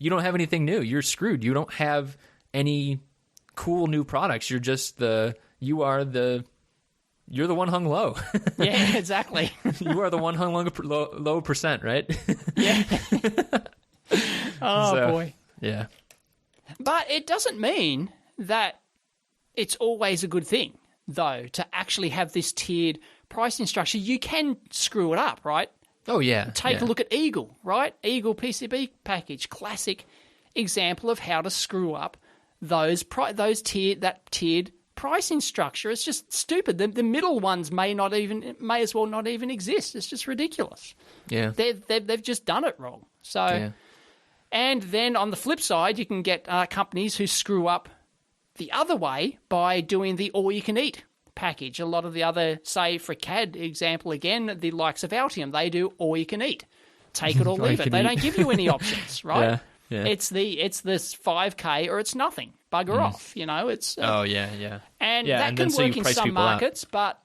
don't have anything new. You're screwed. You don't have any cool new products. You're the one hung low. Yeah, exactly. You are the one hung low percent, right? Yeah. Boy. Yeah. But it doesn't mean that it's always a good thing, though, to actually have this tiered pricing structure. You can screw it up, right? Oh, yeah. Take a look at Eagle, right? Eagle PCB package, classic example of how to screw up that tiered pricing structure. It's just stupid. The middle ones may as well not even exist. It's just ridiculous. Yeah, they've just done it wrong. So, and then on the flip side, you can get companies who screw up the other way by doing the all-you-can-eat package. A lot of the other, say for CAD example again, the likes of Altium, they do all-you-can-eat. Take it or leave it. They don't give you any options, right? Yeah. It's this 5K or it's nothing. Bugger off, It's and that can work in some markets, but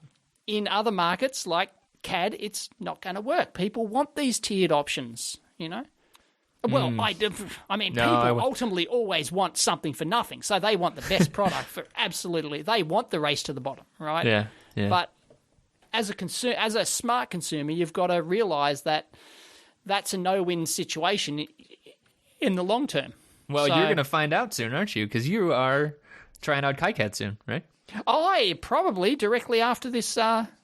in other markets like CAD, it's not going to work. People want these tiered options, Well, people ultimately always want something for nothing, so they want the best product for absolutely. They want the race to the bottom, right? Yeah. But as a smart consumer, you've got to realize that that's a no-win situation in the long term. Well, you're going to find out soon, aren't you? Because you are trying out KiCad soon, right? Probably directly after this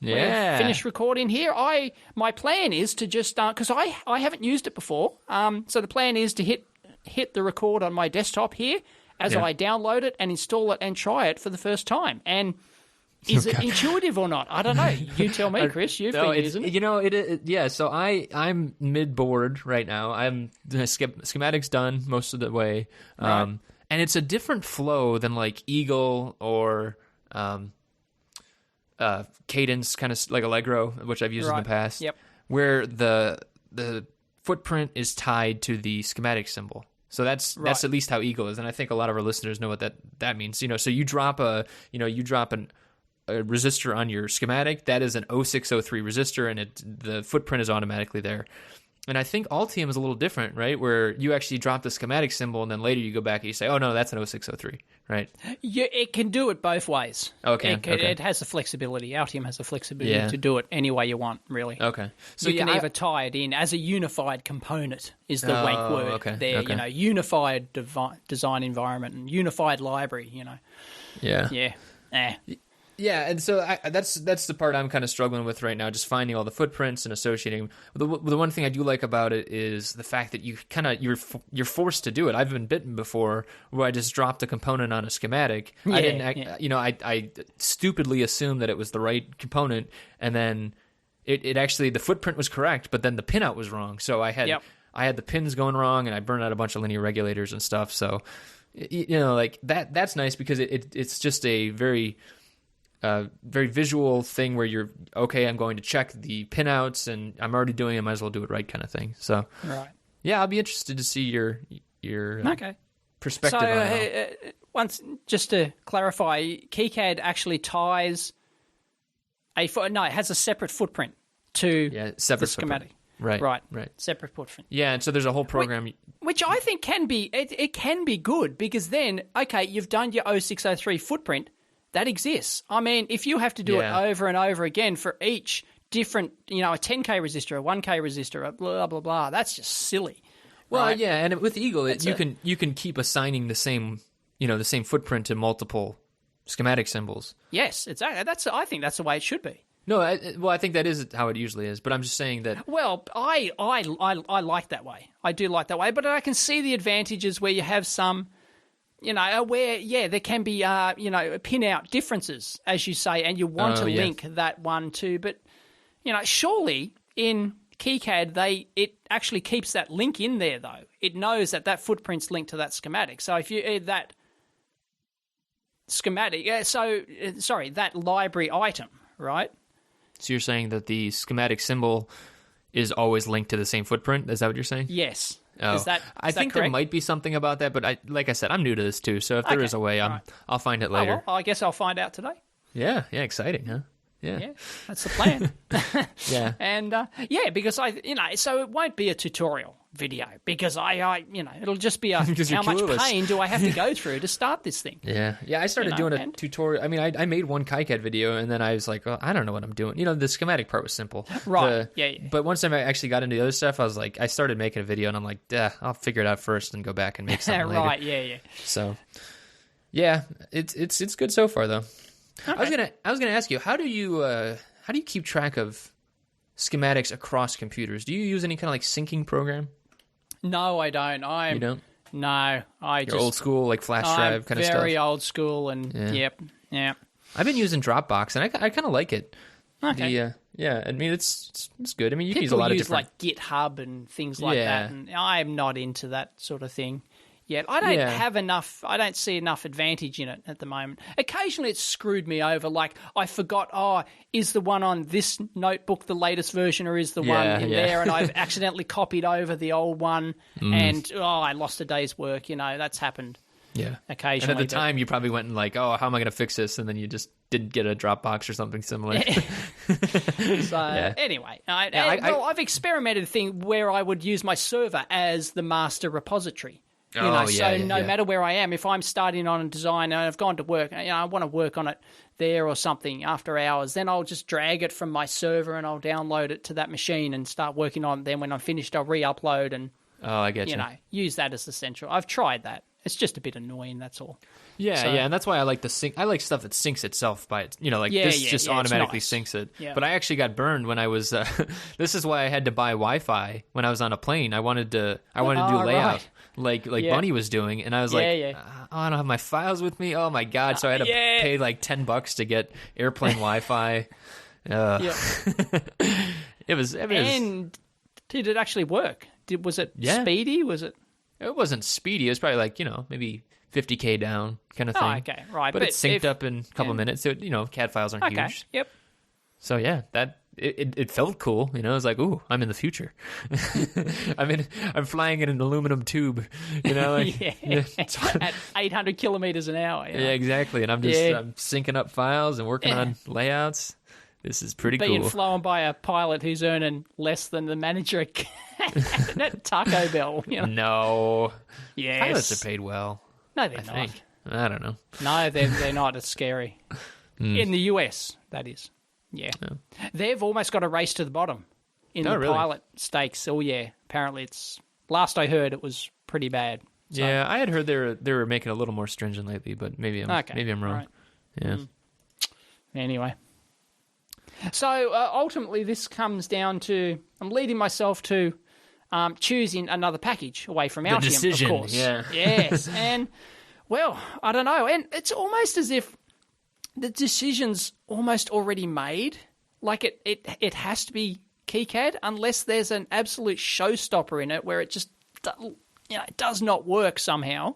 finish recording here. My plan is to just because I haven't used it before. So the plan is to hit the record on my desktop here as I download it and install it and try it for the first time. And is it intuitive or not? I don't know. You tell me, Chris. You've been using it. So I'm mid-board right now. I'm schematics done most of the way. And it's a different flow than like Eagle or Cadence, kind of like Allegro, which I've used in the past. Yep. Where the footprint is tied to the schematic symbol. So that's at least how Eagle is, and I think a lot of our listeners know what that means. So you drop a resistor on your schematic, that is an 0603 resistor, and the footprint is automatically there. And I think Altium is a little different, right? Where you actually drop the schematic symbol, and then later you go back and you say, oh, no, that's an 0603, right? Yeah, it can do it both ways. Okay. It has the flexibility. Altium has the flexibility to do it any way you want, really. Okay. So you can either tie it in as a unified component is the wank word there, unified design environment and unified library, Yeah. Yeah. Yeah, and so that's the part I'm kind of struggling with right now, just finding all the footprints and associating. The one thing I do like about it is the fact that you're forced to do it. I've been bitten before where I just dropped a component on a schematic. I stupidly assumed that it was the right component, and then it actually, the footprint was correct, but then the pinout was wrong. So I had the pins going wrong, and I burned out a bunch of linear regulators and stuff. So, like that's nice because it's just a very visual thing where you're okay. I'm going to check the pinouts, and I'm already doing it. I might as well do it right, kind of thing. So, right. Yeah, I'll be interested to see your perspective on it. Once, just to clarify, KiCad actually ties it has a separate footprint to the schematic. Right. Separate footprint. Yeah, and so there's a whole program. Which I think can be, it can be good because then, okay, you've done your 0603 footprint, that exists. I mean, if you have to do it over and over again for each different, a 10K resistor, a 1K resistor, a blah, blah, blah, that's just silly. Well, right? Yeah, and with Eagle, you can keep assigning the same footprint to multiple schematic symbols. Yes, exactly. I think that's the way it should be. No, I think that is how it usually is, but I'm just saying that. Well, I like that way. I do like that way, but I can see the advantages where you have some, where there can be pin out differences, as you say, and you want to link that one to. But surely in KiCad it actually keeps that link in there though. It knows that footprint's linked to that schematic. So if you that schematic, that library item, right? So you're saying that the schematic symbol is always linked to the same footprint? Is that what you're saying? Yes. Oh. I think there might be something about that, but like I said, I'm new to this too. So if there is a way, I'll find it later. Well, I guess I'll find out today. Yeah, exciting, huh? Yeah, that's the plan. Yeah, and because so it won't be a tutorial video because it'll just be how much pain do I have to go through to start this thing? Yeah. I started doing a tutorial. I mean, I made one KiCad video, and then I was like, well, I don't know what I'm doing. The schematic part was simple, right? But once I actually got into the other stuff, I was like, I started making a video, and I'm like, I'll figure it out first and go back and make something later. Right? Yeah. So, yeah, it's good so far though. Okay. I was gonna ask you, how do you keep track of schematics across computers? Do you use any kind of like syncing program? No, I don't. You don't? No, You're old school, like flash drive kind of stuff. Very old school, and yep. I've been using Dropbox, and I kind of like it. Okay. I mean it's good. I mean you can use a lot of different like GitHub and things like that, and I'm not into that sort of thing. Yet. I don't have enough. I don't see enough advantage in it at the moment. Occasionally, it's screwed me over. Like I forgot. Is the one on this notebook the latest version, or is the one in there? And I've accidentally copied over the old one, and I lost a day's work. That's happened. Yeah, occasionally. And at the time, you probably went and like, how am I going to fix this? And then you just didn't get a Dropbox or something similar. Anyway, I've experimented a thing where I would use my server as the master repository. No matter where I am, if I'm starting on a design and I've gone to work, I want to work on it there or something after hours, then I'll just drag it from my server and I'll download it to that machine and start working on it. Then when I'm finished, I'll re-upload and I get you. Use that as the central. I've tried that. It's just a bit annoying, that's all. And that's why I like the sync. I like stuff that syncs itself by it. This automatically syncs it. Yeah. But I actually got burned when I was. This is why I had to buy Wi-Fi when I was on a plane. I wanted to do layout like Bunny was doing, and I was I don't have my files with me. Oh my god! So I had to pay like $10 to get airplane Wi-Fi. It was. And did it actually work? Was it speedy? Was it? It wasn't speedy. It was probably like, maybe 50K down kind of thing. Oh, okay, right. But it synced up in a couple of minutes. So, CAD files aren't huge. Yep. So, it felt cool. It was like, ooh, I'm in the future. I'm flying in an aluminum tube, at 800 kilometers an hour. Yeah, exactly. And I'm syncing up files and working on layouts. This is pretty cool. Being flown by a pilot who's earning less than the manager at Taco Bell. No. Yes. Pilots are paid well. No, they're not. I don't know. No, they're not. It's scary. In the US, that is. Yeah. Oh. They've almost got a race to the bottom in the pilot stakes. Oh, yeah. Apparently it's... Last I heard, it was pretty bad. So. Yeah, I had heard they were making it a little more stringent lately, but maybe I'm wrong. Right. Yeah. Anyway. So ultimately, this comes down to I'm leading myself to choosing another package away from Altium, decision, of course. Yeah. Yes, and well, I don't know, and it's almost as if the decision's almost already made like it has to be KiCad unless there's an absolute showstopper in it where it just it does not work somehow.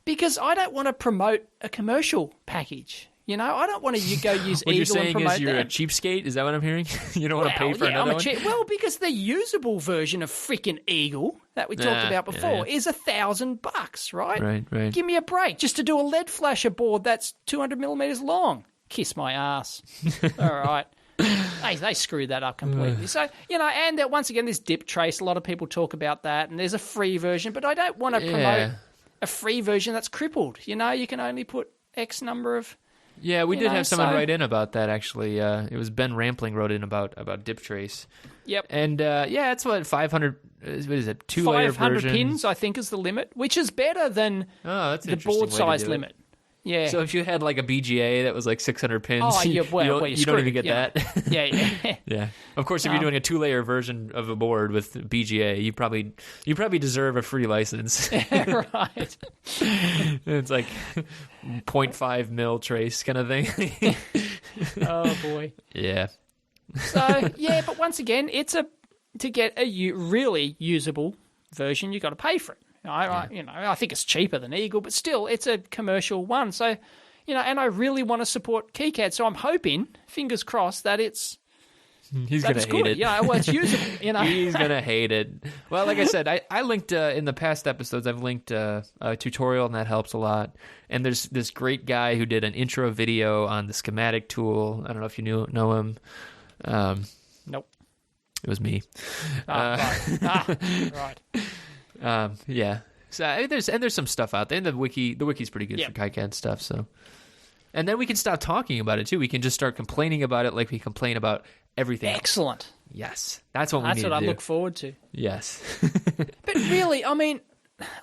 Because I don't want to promote a commercial package. I don't want to go use what Eagle you're saying and promote is you're that. a cheapskate? Is that what I'm hearing? You don't want to pay for another one? Well, because the usable version of freaking Eagle that we talked about before is $1,000, right? Right. Give me a break. Just to do a LED flasher board that's 200 millimeters long. Kiss my ass. All right. They screwed that up completely. So, and once again, this dip trace, a lot of people talk about that, and there's a free version, but I don't want to promote a free version that's crippled. You can only put X number of... Yeah, we did have someone write in about that, actually. It was Ben Rampling wrote in about dip trace. Yep. And, it's what, 500... What is it? 2-layer 500 version? pins, I think, is the limit, which is better than the board size limit. Yeah. So if you had like a BGA that was like 600 pins, you don't even get that. Yeah. Yeah. Of course, if you're doing a 2-layer version of a board with BGA, you probably deserve a free license. Right. It's like 0.5 mil trace kind of thing. Oh boy. Yeah. So but once again, to get a really usable version, you got to pay for it. I think it's cheaper than Eagle, but still, it's a commercial one. So, and I really want to support KiCad. So I'm hoping, fingers crossed, that it's He's going to hate it. Yeah, well, it's usable. He's going to hate it. Well, like I said, I linked in the past episodes, I've linked a tutorial, and that helps a lot. And there's this great guy who did an intro video on the schematic tool. I don't know if you know him. Nope. It was me. Right. Yeah. So there's some stuff out there, and the wiki's pretty good for KiCad stuff. So, and then we can stop talking about it too. We can just start complaining about it like we complain about everything. Excellent. Else. Yes, that's what we need to do. That's what I look forward to. Yes. But really, I mean,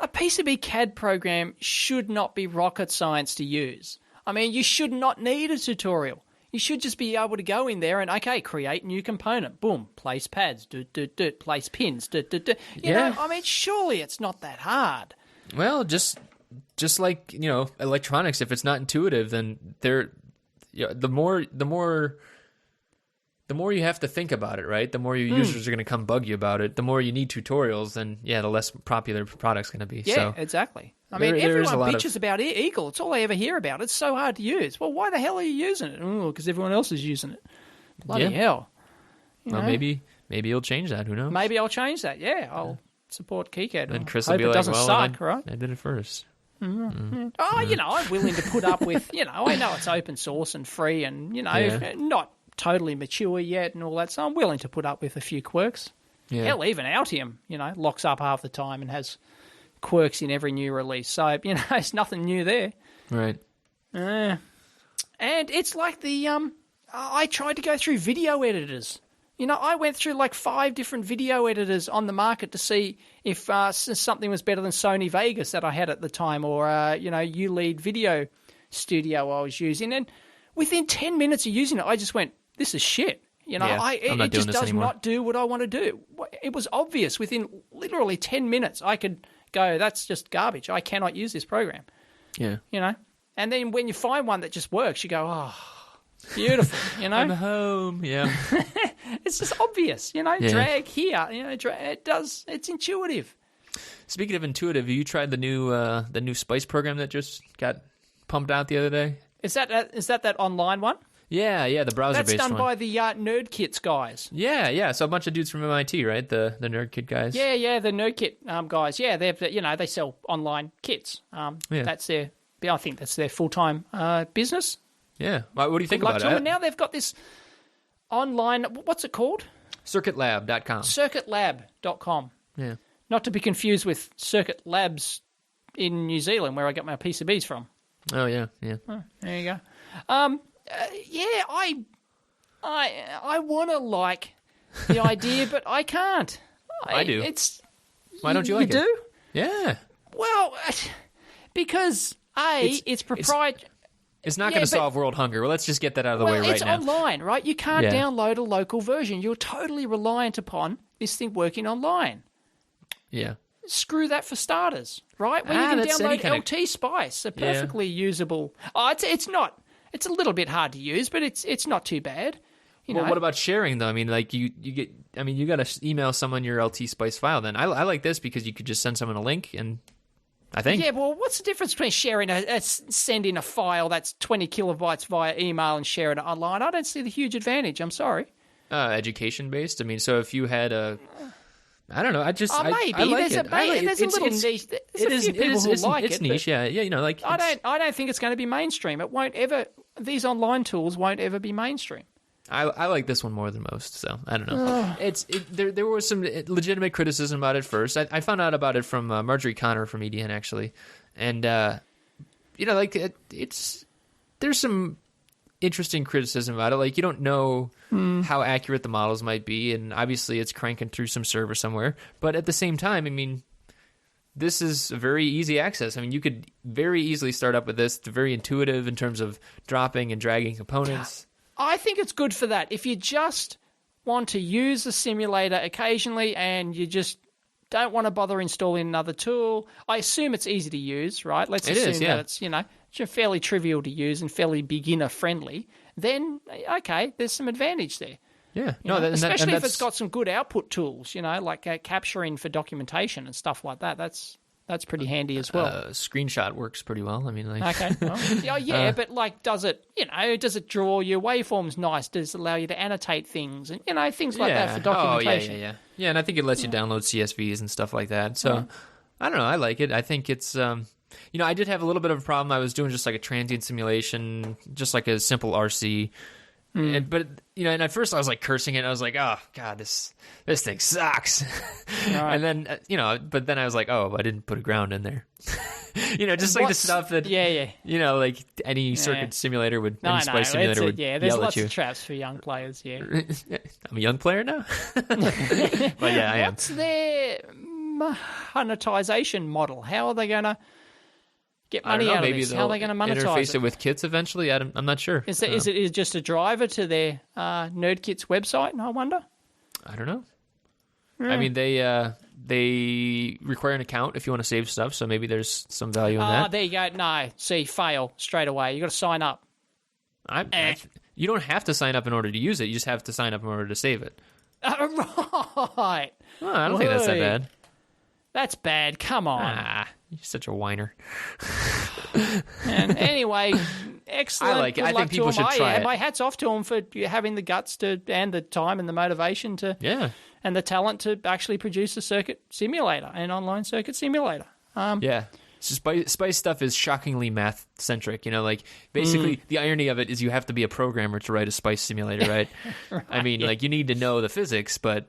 a PCB CAD program should not be rocket science to use. I mean, you should not need a tutorial. You should just be able to go in there and, okay, create new component. Boom, place pads, place pins, You know, I mean, surely it's not that hard. Well, just like, electronics, if it's not intuitive, then the more you have to think about it, right? The more your users are going to come bug you about it. The more you need tutorials, then the less popular the product's going to be. Yeah, so, exactly. I mean, everyone bitches about Eagle. It's all I ever hear about. It's so hard to use. Well, why the hell are you using it? Oh, because everyone else is using it. Bloody hell. Well, maybe you'll change that. Who knows? Maybe I'll change that. Yeah, I'll support KiCad. And Chris will be like, well, suck, right? I did it first. Mm-hmm. I'm willing to put up with, I know it's open source and free and, not totally mature yet and all that, so I'm willing to put up with a few quirks. Yeah. Hell, even Altium, locks up half the time and has quirks in every new release. So, it's nothing new there. Right. And it's like I tried to go through video editors. I went through like 5 different video editors on the market to see if something was better than Sony Vegas that I had at the time or, ULEAD Video Studio I was using. And within 10 minutes of using it, I just went, this is shit. It just does not do what I want to do. It was obvious within literally 10 minutes. I could go, that's just garbage. I cannot use this program. Yeah. And then when you find one that just works, you go, oh, beautiful. I'm home. Yeah. It's just obvious. Drag here. It's intuitive. Speaking of intuitive, have you tried the new Spice program that just got pumped out the other day? Is that online one? Yeah, the browser-based one. That's done by the Nerd Kits guys. Yeah. So a bunch of dudes from MIT, right? The Nerd Kit guys. Yeah, the Nerd Kit guys. Yeah, they sell online kits. That's I think that's their full-time business. Yeah. What do you think about it? And now they've got this online. What's it called? CircuitLab.com. CircuitLab.com. Yeah. Not to be confused with Circuit Labs in New Zealand, where I got my PCBs from. Oh yeah. Oh, there you go. I want to like the idea, but I can't. I do. Why don't you like it? You do? Yeah. Well, because it's proprietary. It's not going to solve world hunger. Well, let's just get that out of the way right now. It's online, right? You can't download a local version. You're totally reliant upon this thing working online. Yeah. Screw that for starters, right? When you can download LT Spice, a perfectly usable. Oh, it's not. It's a little bit hard to use, but it's not too bad. you Well, know. what about sharing though? I mean, like you get. I mean, you got to email someone your LT Spice file. Then I like this because you could just send someone a link, and I think. Yeah, well, what's the difference between sending a file that's 20 kilobytes via email and sharing it online? I don't see the huge advantage. I'm sorry. Education based. I mean, so if you had a. I don't know. Maybe I like it. There's a little niche. There's a few people who like it. It's niche, yeah. You know, like I don't think it's going to be mainstream. It won't ever. These online tools won't ever be mainstream. I like this one more than most, so I don't know. There was some legitimate criticism about it first. I found out about it from Marjorie Connor from EDN actually, and you know, like there's some interesting criticism about it. Like you don't know how accurate the models might be, and obviously it's cranking through some server somewhere. But at the same time, I mean, this is very easy access. I mean, you could very easily start up with this. It's very intuitive in terms of dropping and dragging components. I think it's good for that. If you just want to use the simulator occasionally and you just don't want to bother installing another tool, I assume it's easy to use, right? Let's assume that it's, you know, fairly trivial to use and fairly beginner friendly. Then, okay, there's some advantage there. Yeah, especially if it's got some good output tools, you know, like capturing for documentation and stuff like that. That's pretty handy as well. Screenshot works pretty well. I mean, like okay, well, but like, does it draw your waveforms nice? Does it allow you to annotate things and things like that for documentation? Yeah, and I think it lets you download CSVs and stuff like that. So I don't know, I like it. I think it's I did have a little bit of a problem. I was doing just like a transient simulation, just like a simple RC. But and at first I was like cursing it. I was like, "Oh God, this thing sucks." Right. And then but then I was like, "Oh, I didn't put a ground in there." Just like the stuff that like any circuit simulator would, any Spice simulator would there's yell lots at you. of traps for young players. Yeah, I'm a young player now. But yeah, I am. What's their monetization model? How are they going to get money out of this? How are they going to monetize interface it with kits eventually? I'm not sure. Is it just a driver to their NerdKits website? I wonder. I don't know. I mean, they require an account if you want to save stuff, so maybe there's some value in that. There you go. No, see, fail straight away. You got to sign up. You don't have to sign up in order to use it. You just have to sign up in order to save it. Right. Well, I don't think that's that bad. That's bad. Come on. You're such a whiner. And anyway, excellent. I like it. I think people should try it. My hat's off to them for having the guts and the time and the motivation and the talent to actually produce a circuit simulator, an online circuit simulator. Spice stuff is shockingly math centric. Basically the irony of it is you have to be a programmer to write a Spice simulator, right? Right, I mean, like you need to know the physics, but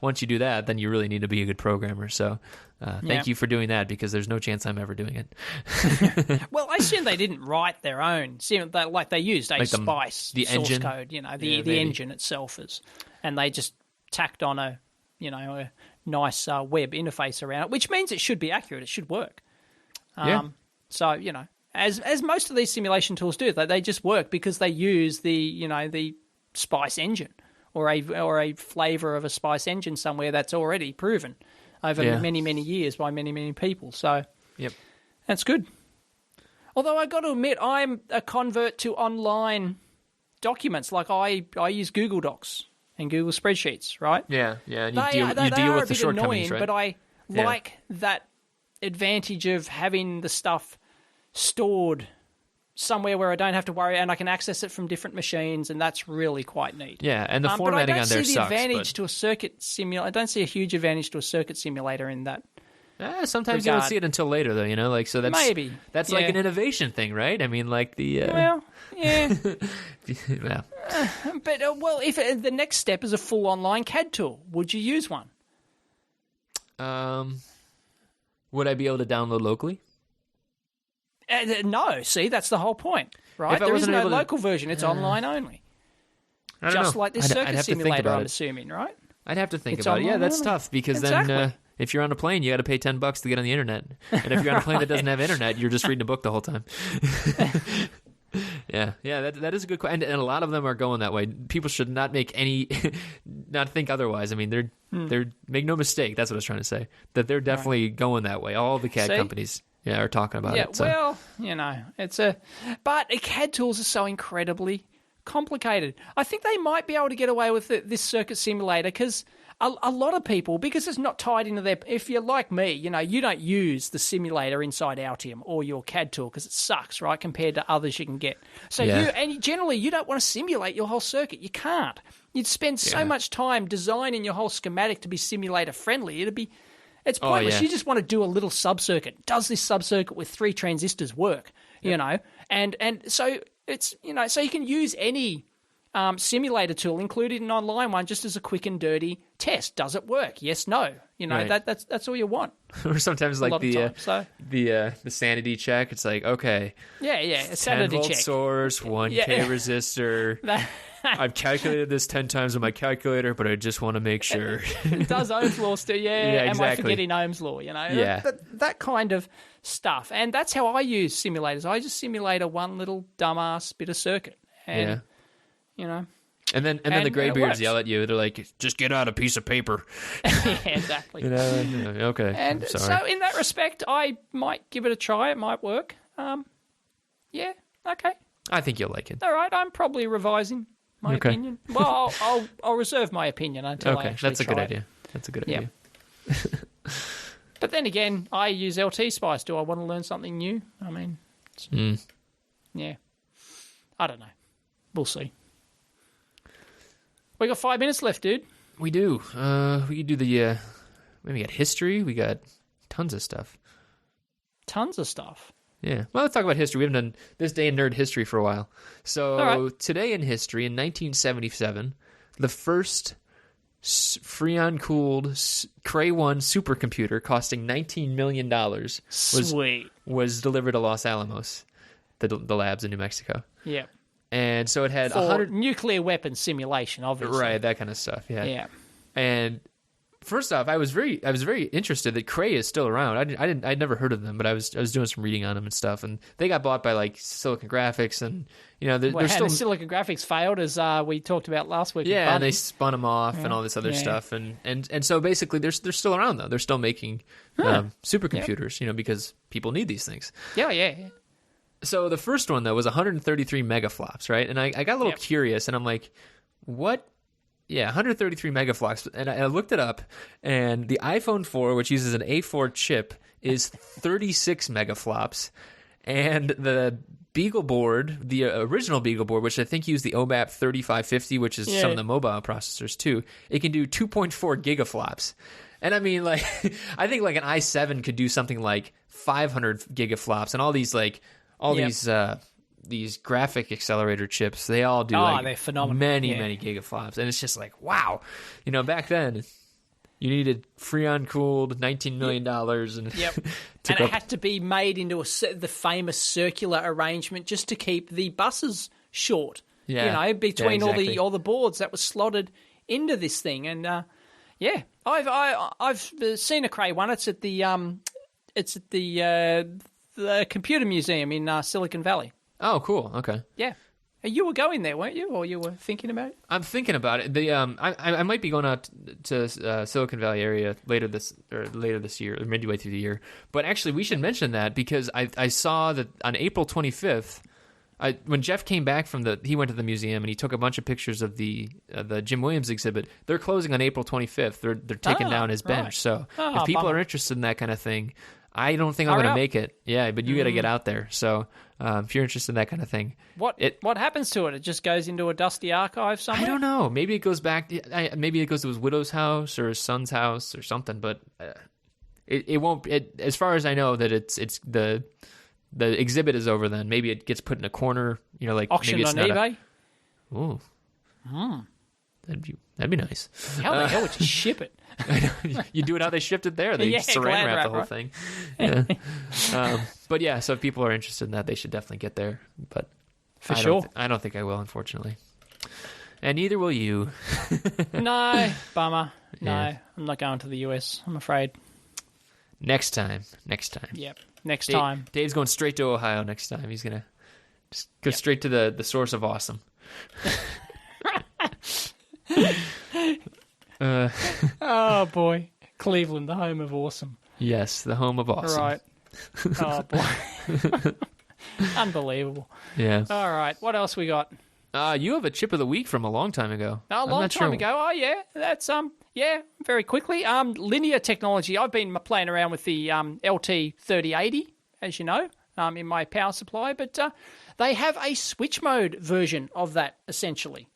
once you do that, then you really need to be a good programmer. So thank you for doing that, because there's no chance I'm ever doing it. Well, I assume they didn't write their own. Like they used a Spice the source engine code, the engine itself and they just tacked on a nice web interface around it, which means it should be accurate. It should work. So as most of these simulation tools do, they just work because they use the Spice engine or a flavor of a Spice engine somewhere that's already proven over many years by many people. So that's good. Although I got to admit, I'm a convert to online documents. Like I use Google Docs and Google Spreadsheets, right? Yeah. And you deal with the shortcomings, annoying, right? But I like that advantage of having the stuff stored somewhere where I don't have to worry, and I can access it from different machines, and that's really quite neat. Yeah, and the formatting on there sucks. I don't see the advantage to a circuit simulator. I don't see a huge advantage to a circuit simulator in that. Sometimes you don't see it until later, though. So that's maybe like an innovation thing, right? I mean, like the well, yeah. Yeah. But if the next step is a full online CAD tool, would you use one? Would I be able to download locally? No. See, that's the whole point, right? There is no local version. It's online only. Just like this circuit simulator, I'm assuming, right? I'd have to think about it. Yeah, that's tough, because then if you're on a plane, you got to pay $10 to get on the internet. And if you're on a plane that doesn't have internet, you're just reading a book the whole time. Yeah, that is a good question, and a lot of them are going that way. People should not not think otherwise. I mean, they're make no mistake. That's what I was trying to say. That they're definitely going that way. All the CAD companies, are talking about it. So. Well, but CAD tools are so incredibly complicated. I think they might be able to get away with this circuit simulator because a lot of people, because it's not tied into their... If you're like me, you don't use the simulator inside Altium or your CAD tool because it sucks, right, compared to others you can get. So generally, you don't want to simulate your whole circuit. You can't. You'd spend so much time designing your whole schematic to be simulator-friendly. It's pointless. You just want to do a little sub-circuit. Does this sub-circuit with 3 transistors work? And so it's, so you can use any simulator tool, including an online one, just as a quick and dirty test. Does it work? Yes, no. That's all you want. Or sometimes like the sanity check. It's like, okay, a sanity 10-volt check. source, 1K resistor. I've calculated this 10 times on my calculator, but I just want to make sure. It does Ohm's law still? Yeah, exactly. Am I forgetting Ohm's law? That kind of stuff. And that's how I use simulators. I just simulate a one little dumbass bit of circuit. And, And then the graybeards yell at you. They're like, just get out a piece of paper. Yeah, exactly. Okay. And so in that respect, I might give it a try. It might work. Okay. I think you'll like it. All right. I'm probably revising my opinion. Well, I'll reserve my opinion until I actually that's a good idea. That's a good idea. But then again, I use LT Spice. Do I want to learn something new? I mean, yeah. I don't know. We'll see. We got 5 minutes left, dude. We do. We could do we got history. We got tons of stuff. Tons of stuff. Yeah. Well, let's talk about history. We haven't done this day in nerd history for a while. So today in history, in 1977, the first Freon-cooled Cray 1 supercomputer costing $19 million was delivered to Los Alamos, the labs in New Mexico. Yeah. And so it had 100 nuclear weapon simulation, obviously. Right, that kind of stuff. Yeah. Yeah. And first off, I was very interested that Cray is still around. I'd never heard of them, but I was doing some reading on them and stuff, and they got bought by like Silicon Graphics, and they're still... Silicon Graphics failed, as we talked about last week. Yeah, and they spun them off and all this other stuff, and so basically they're still around though. They're still making supercomputers, because people need these things. Yeah. So the first one though was 133 megaflops, right? And I got a little curious, and I'm like, what? Yeah, 133 megaflops. And I looked it up, and the iPhone 4, which uses an A4 chip, is 36 megaflops. And the Beagle board, the original Beagle board, which I think used the OMAP 3550, which is some of the mobile processors too, it can do 2.4 gigaflops. And I mean, like, I think like an i7 could do something like 500 gigaflops, and all these these graphic accelerator chips, they all do they're phenomenal. Many gigaflops. And it's just like, wow. Back then, you needed Freon-cooled $19 million. And and it had to be made into the famous circular arrangement just to keep the buses short. Yeah. Between all the boards that was slotted into this thing. And, I've seen a Cray one. It's at the Computer Museum in Silicon Valley. Oh, cool. Okay. Yeah. You were going there, weren't you? Or you were thinking about it? I'm thinking about it. I might be going out to Silicon Valley area later this year, or midway through the year. But actually, we should mention that because I saw that on April 25th, when Jeff came back he went to the museum and he took a bunch of pictures of the Jim Williams exhibit. They're closing on April 25th. They're taking down his bench. Right. So if people are interested in that kind of thing, I don't think I'm going to make it. Yeah, but you got to get out there. So if you're interested in that kind of thing. What happens to it? It just goes into a dusty archive somewhere? I don't know. Maybe it goes back. Maybe it goes to his widow's house or his son's house or something. But it won't. As far as I know, that it's the exhibit is over then. Maybe it gets put in a corner. Like auctioned maybe it's on eBay? Ooh. That'd be nice. How the hell would you ship it? You do it how they shipped it there. They saran wrap the whole thing. Yeah. But yeah, so if people are interested in that, they should definitely get there. But I don't think I will, unfortunately. And neither will you. No, bummer. No, I'm not going to the US, I'm afraid. Next time. Yep, next time. Dave's going straight to Ohio next time. He's going to just go straight to the source of awesome. Oh boy, Cleveland, the home of awesome. Yes, the home of awesome. Right. Oh boy, unbelievable. Yeah. All right, what else we got? You have a chip of the week from a long time ago. A long time ago. Oh, yeah. That's, very quickly. Linear technology. I've been playing around with the LT3080, as you know, in my power supply, but they have a switch mode version of that, essentially,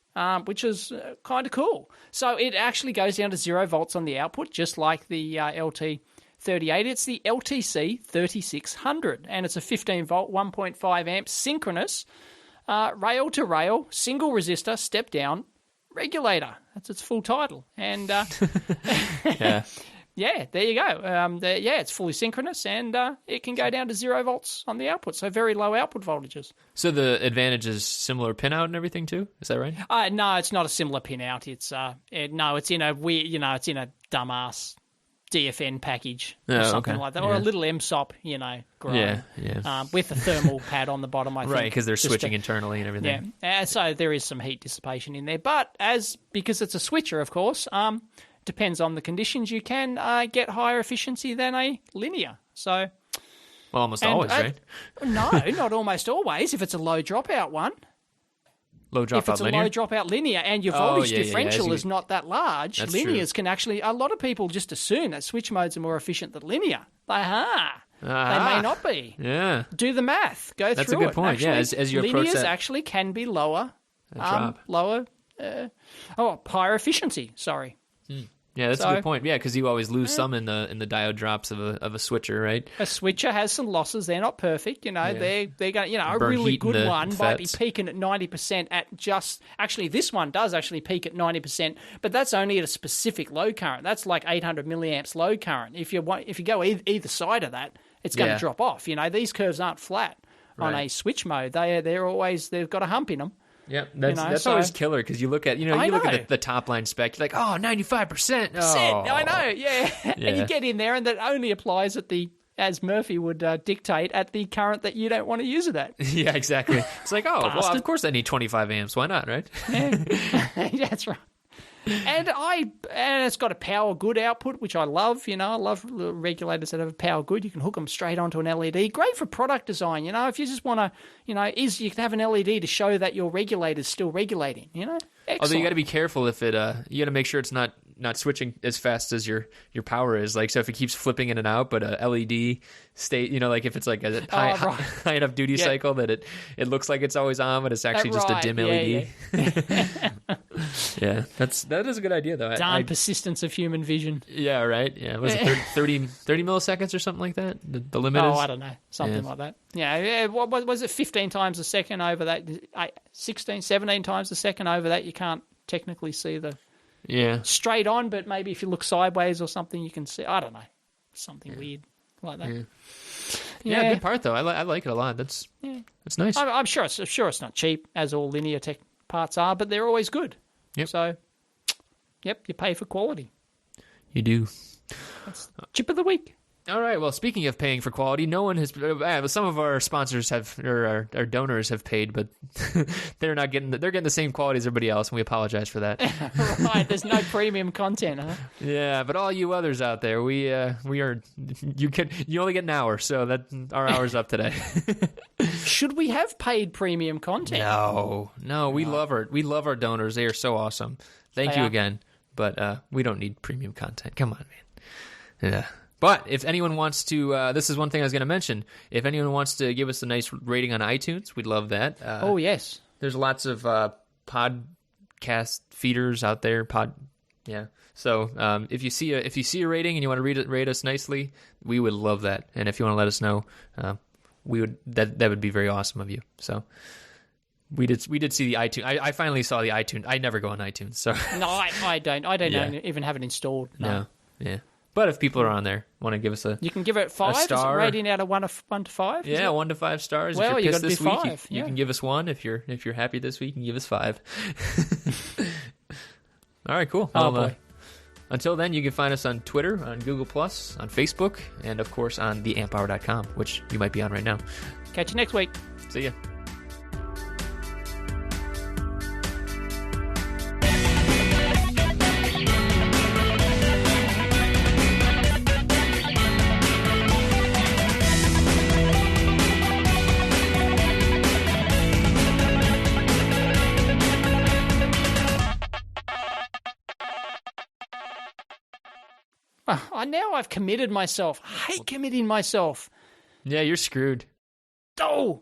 which is kind of cool. So it actually goes down to 0 volts on the output, just like the LT3080. It's the LTC 3600, and it's a 15-volt, 1.5 amp synchronous rail-to-rail, single resistor, step-down regulator. That's its full title. And yeah, there you go. It's fully synchronous, and it can go down to 0 volts on the output, so very low output voltages. So the advantage is similar pin out and everything too? Is that right? No, it's not a similar pin out. It's it's in a weird, it's in a dumbass DFN package or something like that, or a little MSOP, grown, with a thermal pad on the bottom, I think. Right, because they're switching internally and everything. Yeah, so there is some heat dissipation in there. But because it's a switcher, of course, depends on the conditions, you can get higher efficiency than a linear. So, well, almost always, right? No, not almost always. If it's a low dropout one. Low dropout if it's linear? a low dropout linear and your voltage differential is not that large, linears can actually... A lot of people just assume that switch modes are more efficient than linear. They may not be. Yeah. Do the math. Go through it. That's a good point. Actually, as you approach linears that... actually can be lower. Drop. Lower... higher efficiency, sorry. Yeah, that's a good point. Yeah, because you always lose some in the diode drops of a switcher, right? A switcher has some losses. They're not perfect. They're going. A really good one might be peaking at 90% at just. Actually, this one does actually peak at 90%, but that's only at a specific load current. That's like 800 milliamps load current. If you go either side of that, it's going to drop off. These curves aren't flat on a switch mode. They've got a hump in them. Yeah, that's always killer because you look at look at the top line spec, you're like, 95%. Oh. I know, yeah. And you get in there, and that only applies at as Murphy would dictate, at the current that you don't want to use it at. Yeah, exactly. It's like, well, of course I need 25 amps. Why not, right? Yeah, that's right. And it's got a power good output, which I love. I love regulators that have a power good. You can hook them straight onto an LED. Great for product design. If you just want to, you can have an LED to show that your regulator's still regulating. Excellent. Although you got to be careful if it. You got to make sure it's not switching as fast as your power is. Like, so if it keeps flipping in and out, but a LED state, like if it's like a high enough duty cycle that it looks like it's always on, but it's actually just a dim LED. Yeah, that is a good idea though. Darn persistence of human vision. Yeah, right. Yeah, was it 30 milliseconds or something like that? The limit is? I don't know, something like that. Yeah. What was it? 15 times a second over that? 16, 17 times a second over that. You can't technically see the straight on, but maybe if you look sideways or something, you can see. I don't know, something weird like that. Yeah, good part though. I like it a lot. That's nice. I'm sure it's not cheap, as all linear tech parts are, but they're always good. Yep. So, you pay for quality. You do. That's chip of the week. All right. Well, speaking of paying for quality, no one has. Some of our sponsors our donors have paid, but they're not getting. They're getting the same quality as everybody else, and we apologize for that. Right. There's no premium content, huh? Yeah, but all you others out there, we are. You only get an hour, so that our hour's up today. Should we have paid premium content? No. We love our donors. They are so awesome. Thank you again, but we don't need premium content. Come on, man. Yeah. But if anyone wants to, this is one thing I was going to mention. If anyone wants to give us a nice rating on iTunes, we'd love that. Oh, yes. There's lots of podcast feeders out there. So if you see a rating and you want to rate us nicely, we would love that. And if you want to let us know, that would be very awesome of you. So we did see the iTunes. I finally saw the iTunes. I never go on iTunes. So no, I don't even have it installed. No. Yeah. But if people are on there, want to give us you can give it 5 star. Rating out of 1 to 5. Yeah, 1 to 5 stars. Well, if you're pissed you got to do 5. You can give us 1. If you're happy this week, you can give us 5. All right, cool. Boy. Until then, you can find us on Twitter, on Google+, on Facebook, and of course on theamphour.com, which you might be on right now. Catch you next week. See ya. Now I've committed myself. I hate committing myself. Yeah, you're screwed. Oh,